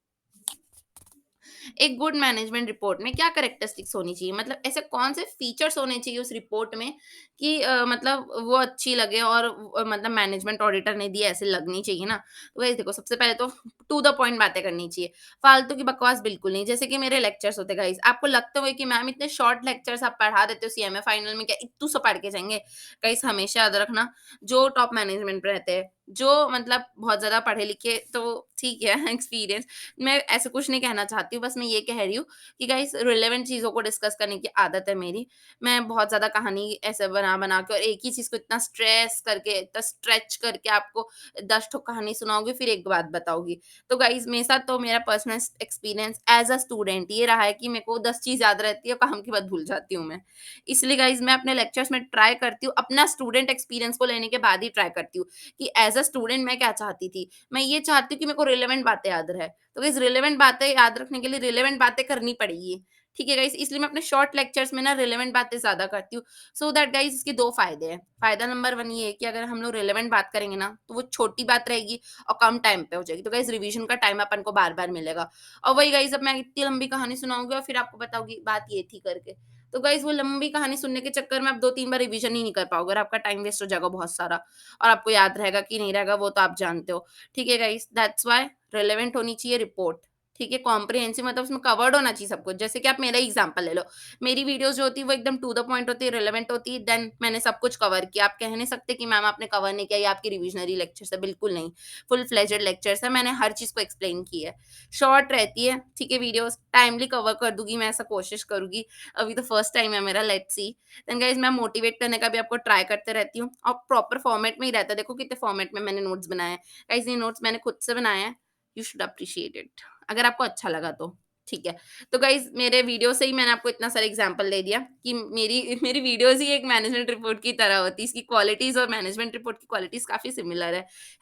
एक गुड मैनेजमेंट रिपोर्ट में क्या कैरेक्टरिस्टिक्स होनी चाहिए, मतलब ऐसे कौन से फीचर्स होने चाहिए उस रिपोर्ट में कि मतलब वो अच्छी लगे और मतलब मैनेजमेंट ऑडिटर ने दी ऐसे लगनी चाहिए ना। तो वही देखो, सबसे पहले तो टू द पॉइंट बातें करनी चाहिए, फालतू की बकवास बिल्कुल नहीं। जैसे कि मेरे लेक्चर्स होते गाइस, आपको लगता हुए कि मैम इतने शॉर्ट लेक्चर्स आप पढ़ा देते हो, सीएमए फाइनल में क्या इत्तू सा पढ़ के जाएंगे। गाइस हमेशा याद रखना, जो टॉप मैनेजमेंट पे रहते हैं, जो मतलब बहुत ज्यादा पढ़े लिखे, तो ठीक है एक्सपीरियंस, मैं ऐसा कुछ नहीं कहना चाहती हूँ, बस मैं ये कह रही हूँ कि गाइस रिलेवेंट चीज़ों को डिस्कस करने की आदत है मेरी। मैं बहुत ज़्यादा कहानी ऐसे बना-बना के और एक ही चीज़ को इतना स्ट्रेस करके, इतना स्ट्रेच करके आपको 10 ठो कहानी सुनाऊँगी, फिर एक बात बताऊँगी। तो गाइस मेरे साथ तो मेरा personal experience as a student ये रहा है कि मेरे को 10 चीज़ याद रहती है और काम के बाद भूल जाती हूँ मैं। इसलिए गाइस मैं अपने लेक्चर्स में ट्राई करती हूँ, अपना स्टूडेंट एक्सपीरियंस को लेने के बाद ही ट्राई करती हूँ कि एज़ अ स्टूडेंट मैं क्या चाहती थी। मैं ये चाहती हूँ कि मेरे को रिलेवेंट बातें याद रहे। तो गाइस रिलेवेंट बातें याद रखने के लिए रिलेवेंट बातें करनी पड़ेगी। ठीक है गाइस, इसलिए मैं अपने शॉर्ट लेक्चर्स में ना रिलेवेंट बातें ज़्यादा करती हूँ। सो दैट गाइस इसके 2 फ़ायदे हैं। फ़ायदा नंबर 1 ये है कि अगर हम लोग रिलेवेंट बात करेंगे ना, तो वो छोटी बात रहेगी और कम टाइम पे हो जाएगी। तो गाइस रिवीजन का टाइम अपन को बार-बार मिलेगा। और वही गाइस, अब मैं इतनी लंबी कहानी सुनाऊँगी और फिर आपको बताऊँगी बात ये थी करके। तो गाइस वो लंबी कहानी सुनने के चक्कर में आप 2-3 बार रिवीजन ही नहीं कर पाओगे और आपका टाइम वेस्ट हो जाएगा बहुत सारा। और आपको याद रहेगा कि नहीं रहेगा वो तो आप जानते हो। ठीक है गाइस, दैट्स व्हाई रिलेवेंट होनी चाहिए रिपोर्ट। ठीक है, कॉम्प्रिहेंसिव मतलब उसमें कवर्ड होना चाहिए सब कुछ। जैसे कि आप मेरा एग्जांपल ले लो। मेरी वीडियोज़ जो होती है वो एकदम टू द पॉइंट होती है, रिलेवेंट होती है, देन मैंने सब कुछ कवर किया। आप कह नहीं सकते कि मैम आपने कवर नहीं किया, ये आपकी रिविजनरी लेक्चर्स है, बिल्कुल नहीं। फुल फ्लेजेड लेक्चर्स है, मैंने हर चीज़ को एक्सप्लेन की है। शॉर्ट रहती है, ठीक है, वीडियोज़ टाइमली कवर कर दूँगी, मैं ऐसा कोशिश करूँगी। अभी तो फर्स्ट टाइम है मेरा, लेट्स सी। देन गाइस मैं मोटिवेट करने का भी आपको ट्राई करते रहती हूँ और प्रॉपर फॉर्मेट में ही रहता है। देखो कितने फॉर्मेट में मैंने नोट्स बनाए हैं। गाइस ये नोट्स मैंने खुद से बनाए हैं। यू शुड अप्रिशिएट इट, अगर आपको अच्छा लगा तो। ठीक है। तो गाइस मेरे वीडियो से ही मैंने आपको इतना सारा एग्जांपल दे दिया कि मेरी मेरी वीडियोज़ ही एक मैनेजमेंट रिपोर्ट की तरह होती है। इसकी क्वालिटीज़ और मैनेजमेंट रिपोर्ट की क्वालिटीज़ काफ़ी सिमिलर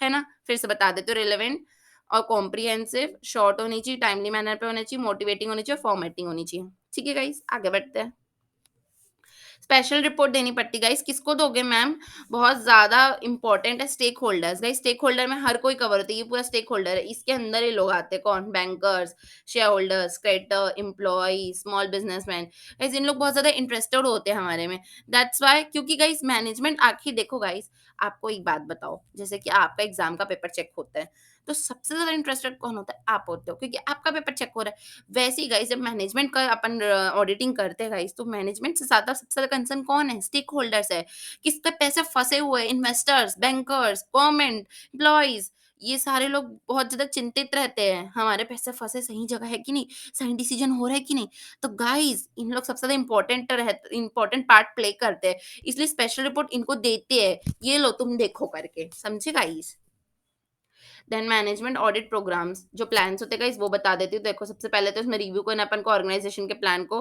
है ना? फिर से बता देती हूँ, रिलेवेंट और कॉम्प्रिहेंसिव, शॉर्ट होनी चाहिए, टाइमली मैनर पे होनी चाहिए, मोटिवेटिंग होनी चाहिए, फॉर्मेटिंग होनी चाहिए। ठीक है गाइस, आगे बढ़ते हैं। स्पेशल रिपोर्ट देनी पड़ती गाइस, किसको दोगे मैम? बहुत ज़्यादा इम्पोर्टेंट है stakeholders. Guys stakeholder में हर कोई कवर होता है, ये पूरा स्टेक होल्डर है, इसके अंदर ही लोग आते हैं। कौन? Bankers, share holders, creditor, employee, small businessman. Guys in लोग बहुत ज़्यादा इंटरेस्टेड होते हैं हमारे में। दैट्स व्हाई, क्योंकि गाइस मैनेजमेंट आखिर देखो गाइस, आपको एक बात बताओ, जैसे कि आपका एग्जाम का पेपर चेक होता है, तो सबसे ज़्यादा इंटरेस्टेड कौन होता है? आप होते हो, क्योंकि आपका पेपर चेक हो रहा है। वैसे ही गाइस जब मैनेजमेंट का अपन ऑडिटिंग करते हैं गाइस, तो मैनेजमेंट से ज़्यादा सबसे ज़्यादा कंसर्न कौन है? स्टेक होल्डर्स है। किसके पैसे फँसे हुए हैं? इन्वेस्टर्स, बैंकर्स, गवर्नमेंट, एम्प्लॉइज़, ये सारे लोग बहुत ज़्यादा चिंतित रहते हैं, हमारे पैसे फँसे सही जगह है कि नहीं? सही डिसीजन हो रहा है कि नहीं? तो गाइस इन लोग सबसे ज़्यादा इम्पोर्टेंट पार्ट प्ले करते हैं, इसलिए स्पेशल रिपोर्ट इनको देते हैं। ये लो तुम देखो करके, समझे guys? Then management audit programs, जो प्लान्स होते हैं गाइस वो बता देती हूँ। देखो सबसे पहले तो इसमें रिव्यू करना अपन को, ऑर्गेनाइजेशन के प्लान को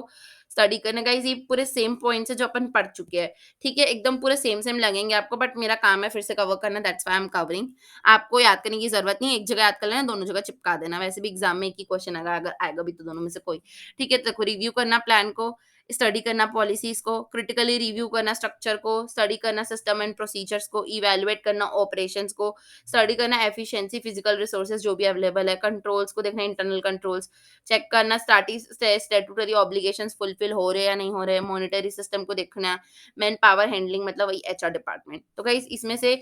स्टडी करना। गाइस ये पूरे सेम पॉइंट्स है जो अपन पढ़ चुके हैं, ठीक है? एकदम पूरे सेम लगेंगे आपको, बट मेरा काम है फिर से कवर करना, that's why I am covering. आपको याद करने की ज़रूरत नहीं है, एक जगह याद कर लेना, दोनों जगह चिपका देना। वैसे भी एग्ज़ाम में एक ही क्वेश्चन आएगा, अगर आएगा भी तो दोनों में से कोई। ठीक है? तो देखो रिव्यू करना प्लान को, स्टडी करना पॉलिसीज़ को, क्रिटिकली रिव्यू करना स्ट्रक्चर को, स्टडी करना सिस्टम एंड प्रोसीजर्स को, इवैल्यूएट करना ऑपरेशंस को, स्टडी करना एफिशिएंसी, फिजिकल रिसोर्सेज जो भी अवेलेबल है, कंट्रोल्स को देखना, इंटरनल कंट्रोल्स, चेक करना स्टैट्यूटरी ऑब्लिगेशंस फुलफिल हो रहे हैं या नहीं हो रहे हैं, मॉनेटरी सिस्टम को देखना, मैन पावर हैंडलिंग मतलब वही एचआर डिपार्टमेंट। तो गाइस इसमें से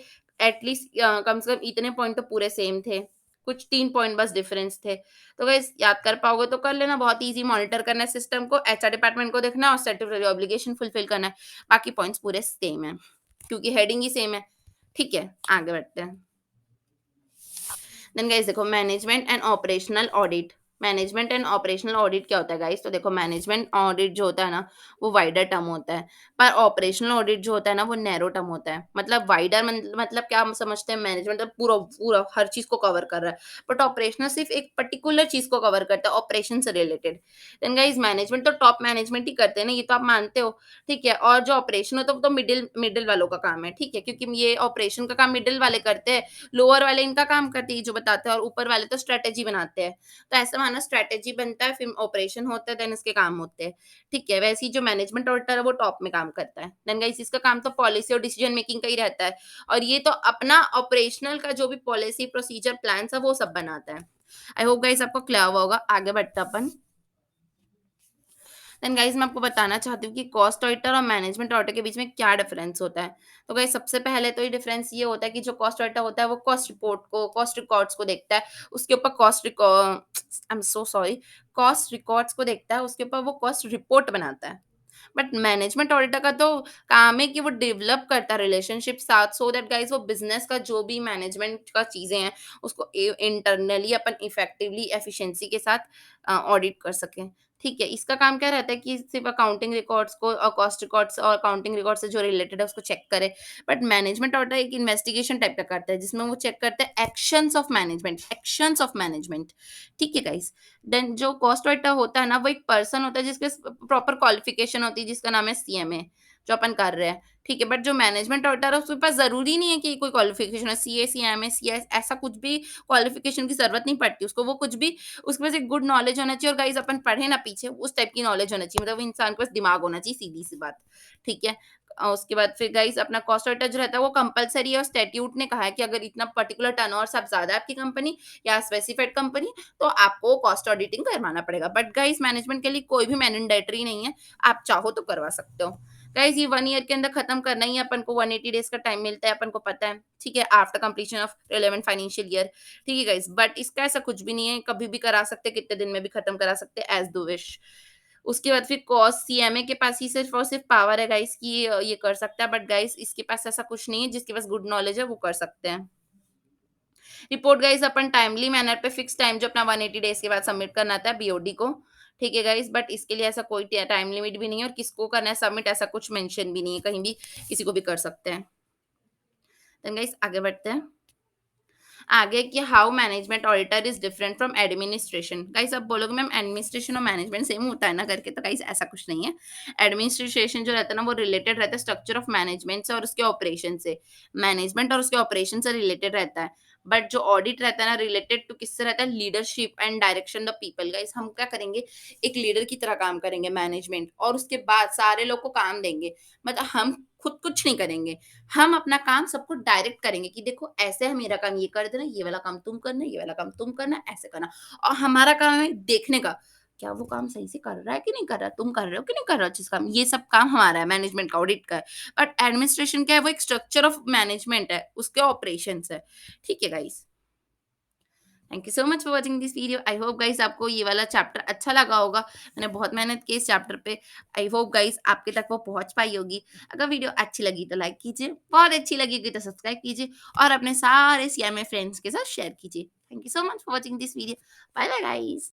एटलीस्ट कम से कम इतने पॉइंट तो पूरे सेम थे, कुछ 3 पॉइंट बस डिफरेंस थे। तो गाइस याद कर पाओगे तो कर लेना, बहुत ईज़ी। मॉनिटर करना है सिस्टम को, एचआर डिपार्टमेंट को देखना और स्टैट्यूटरी ऑब्लिगेशन फुलफिल करना है। बाकी पॉइंट्स पूरे सेम है, क्योंकि हेडिंग ही सेम है। ठीक है, आगे बढ़ते हैं। देन गाइस देखो, management and operational audit. Management and operational audit क्या होता है गाइस? तो देखो, मैनेजमेंट ऑडिट जो होता है ना, वो वाइडर टर्म होता है, पर ऑपरेशनल ऑडिट जो होता है ना, वो नैरो टर्म होता है। मतलब वाइडर मतलब क्या हम समझते हैं, मैनेजमेंट मतलब पूरा पूरा हर चीज को कवर कर रहा है, बट ऑपरेशनल सिर्फ एक पर्टिकुलर चीज को कवर करता है, ऑपरेशन से रिलेटेड। देन गाइस, मैनेजमेंट तो टॉप मैनेजमेंट ही करते हैं ना, ये तो आप मानते हो। ठीक है, और जो ऑपरेशन होता है वो तो मिडिल मिडिल वालों का काम है। ठीक है, क्योंकि ये ऑपरेशन का काम मिडिल वाले करते हैं, लोअर वाले इनका काम करते हैं जो बताते हैं, और ऊपर वाले तो स्ट्रेटेजी बनाते हैं। तो ऐसा मानो स्ट्रेटेजी बनता है, फिर ऑपरेशन होता है, देन इसके काम होते हैं। ठीक है, वैसे ही जो मैनेजमेंट ऑडिटर है वो टॉप में काम करता है। देन गाइस, इसका काम तो पॉलिसी और डिसीजन मेकिंग का ही रहता है, और ये तो अपना ऑपरेशनल का जो भी पॉलिसी प्रोसीजर प्लान है वो सब बनाता है। आई होप गाइस आपको क्लियर हुआ होगा। आगे बढ़ते हैं अपन। देन गाइस, मैं आपको बताना चाहती हूँ कि कॉस्ट ऑडिटर और मैनेजमेंट ऑडिटर के बीच में क्या डिफरेंस होता है। तो गाइस, सबसे पहले तो ये डिफरेंस ये होता है कि जो कॉस्ट ऑडिटर होता है वो कॉस्ट रिपोर्ट को, कॉस्ट रिकॉर्ड्स को देखता है, उसके ऊपर I am so sorry, cost records को देखता है, उसके ऊपर वो कॉस्ट रिपोर्ट बनाता है। बट मैनेजमेंट ऑडिटर का तो काम है कि वो डेवलप करता है रिलेशनशिप साथ, सो दैट गाइस वो बिजनेस का जो भी मैनेजमेंट का चीजें हैं उसको इंटरनली अपन इफेक्टिवली एफिशिएंसी के साथ ऑडिट कर सकें। ठीक है, इसका काम क्या रहता है कि सिर्फ अकाउंटिंग रिकॉर्ड्स को और कॉस्ट रिकॉर्ड्स और अकाउंटिंग रिकॉर्ड से जो रिलेटेड है उसको चेक करे। बट मैनेजमेंट ऑडिटर एक इन्वेस्टिगेशन टाइप का करता है, जिसमें वो चेक करते हैं एक्शंस ऑफ मैनेजमेंट। ठीक है गाइस। देन जो कॉस्ट ऑडिटर होता है ना, वो एक पर्सन होता है जिसके प्रॉपर क्वालिफिकेशन होती है, जिसका नाम है सीएमए, जो अपन कर रहे हैं। ठीक है, बट जो मैनेजमेंट ऑडिटर है उसके पास जरूरी नहीं है कि कोई क्वालिफिकेशन है, सीए सीएमए सीएस ऐसा कुछ भी क्वालिफिकेशन की जरूरत नहीं पड़ती उसको, वो कुछ भी, उसके पास एक गुड नॉलेज होना चाहिए, और गाइस अपन पढ़े ना पीछे, उस टाइप की नॉलेज होना चाहिए, मतलब वो इंसान के पास दिमाग होना चाहिए, सीधी सी बात। ठीक है। उसके बाद फिर गाइस, अपना कॉस्ट ऑडिटर जो रहता है वो कंपलसरी है, और स्टैट्यूट ने कहा है कि अगर इतना पर्टिकुलर टर्नओवर से ज्यादा है आपकी कंपनी या स्पेसिफाइड कंपनी, तो आपको कॉस्ट ऑडिटिंग करवाना पड़ेगा। बट गाइस, मैनेजमेंट के लिए कोई भी मैंडेटरी नहीं है, आप चाहो तो करवा सकते हो। गाइस, ये 1 ईयर के अंदर खत्म करना ही है, अपन को 180 डेज का टाइम मिलता है, अपन को पता है। ठीक है, after completion of relevant financial year. ठीक है गाइस, बट इसका ऐसा कुछ भी नहीं है, कभी भी करा सकते, कितने दिन में भी खत्म करा सकते, एज दो विश। उसके बाद फिर कॉस्ट सीएमए के पास ही सिर्फ और सिर्फ पावर है गाइस कि ये कर सकता है, बट गाइस इसके पास ऐसा कुछ नहीं है, जिसके पास गुड नॉलेज है वो कर सकते हैं। रिपोर्ट गाइस अपन टाइमली मैनर पे फिक्स टाइम जो अपना 180 डेज के बाद सबमिट करना था बीओडी को। ठीक है गाइस, बट इसके लिए ऐसा कोई टाइम लिमिट भी नहीं है, और किसको करना है सबमिट ऐसा कुछ मेंशन भी नहीं है, कहीं भी किसी को भी कर सकते हैं। देन गाइस, आगे बढ़ते हैं। आगे कि how management auditor is different from administration. Guys, आप बोलोगे मैम एडमिनिस्ट्रेशन और मैनेजमेंट सेम होता है ना करके, तो गाइस ऐसा कुछ नहीं है। एडमिनिस्ट्रेशन जो रहता है ना, वो रिलेटेड रहता है स्ट्रक्चर ऑफ मैनेजमेंट से और उसके ऑपरेशन से। मैनेजमेंट और उसके ऑपरेशन से रिलेटेड रहता है, बट जो ऑडिट रहता है ना, रिलेटेड टू किससे रहता है, leadership and direction the people. Guys, हम क्या करेंगे, एक लीडर की तरह काम करेंगे मैनेजमेंट, और उसके बाद सारे लोग को काम देंगे, मतलब हम खुद कुछ नहीं करेंगे, हम अपना काम सबको डायरेक्ट करेंगे कि देखो ऐसे है मेरा काम, ये कर देना, ये वाला काम तुम करना, ये वाला काम तुम करना, ऐसे करना। और हमारा काम है देखने का, क्या वो काम सही से कर रहा है कि नहीं कर रहा, तुम कर रहे हो कि नहीं कर रहे हो जिस काम, ये सब काम हमारा है, मैनेजमेंट का, ऑडिट का है। बट एडमिनिस्ट्रेशन क्या है, वो एक स्ट्रक्चर ऑफ मैनेजमेंट है, उसके ऑपरेशन है। ठीक है guys, thank you so much for watching this video. I hope guys आपको ये वाला चैप्टर अच्छा लगा होगा, मैंने बहुत मेहनत की इस चैप्टर पे। आई होप गाइस आपके तक वो पहुंच पाई होगी। अगर वीडियो अच्छी लगी तो लाइक कीजिए, बहुत अच्छी लगेगी तो सब्सक्राइब कीजिए, और अपने सारे सीएमए फ्रेंड्स के साथ शेयर कीजिए। Thank you so much for watching this video. Bye bye guys.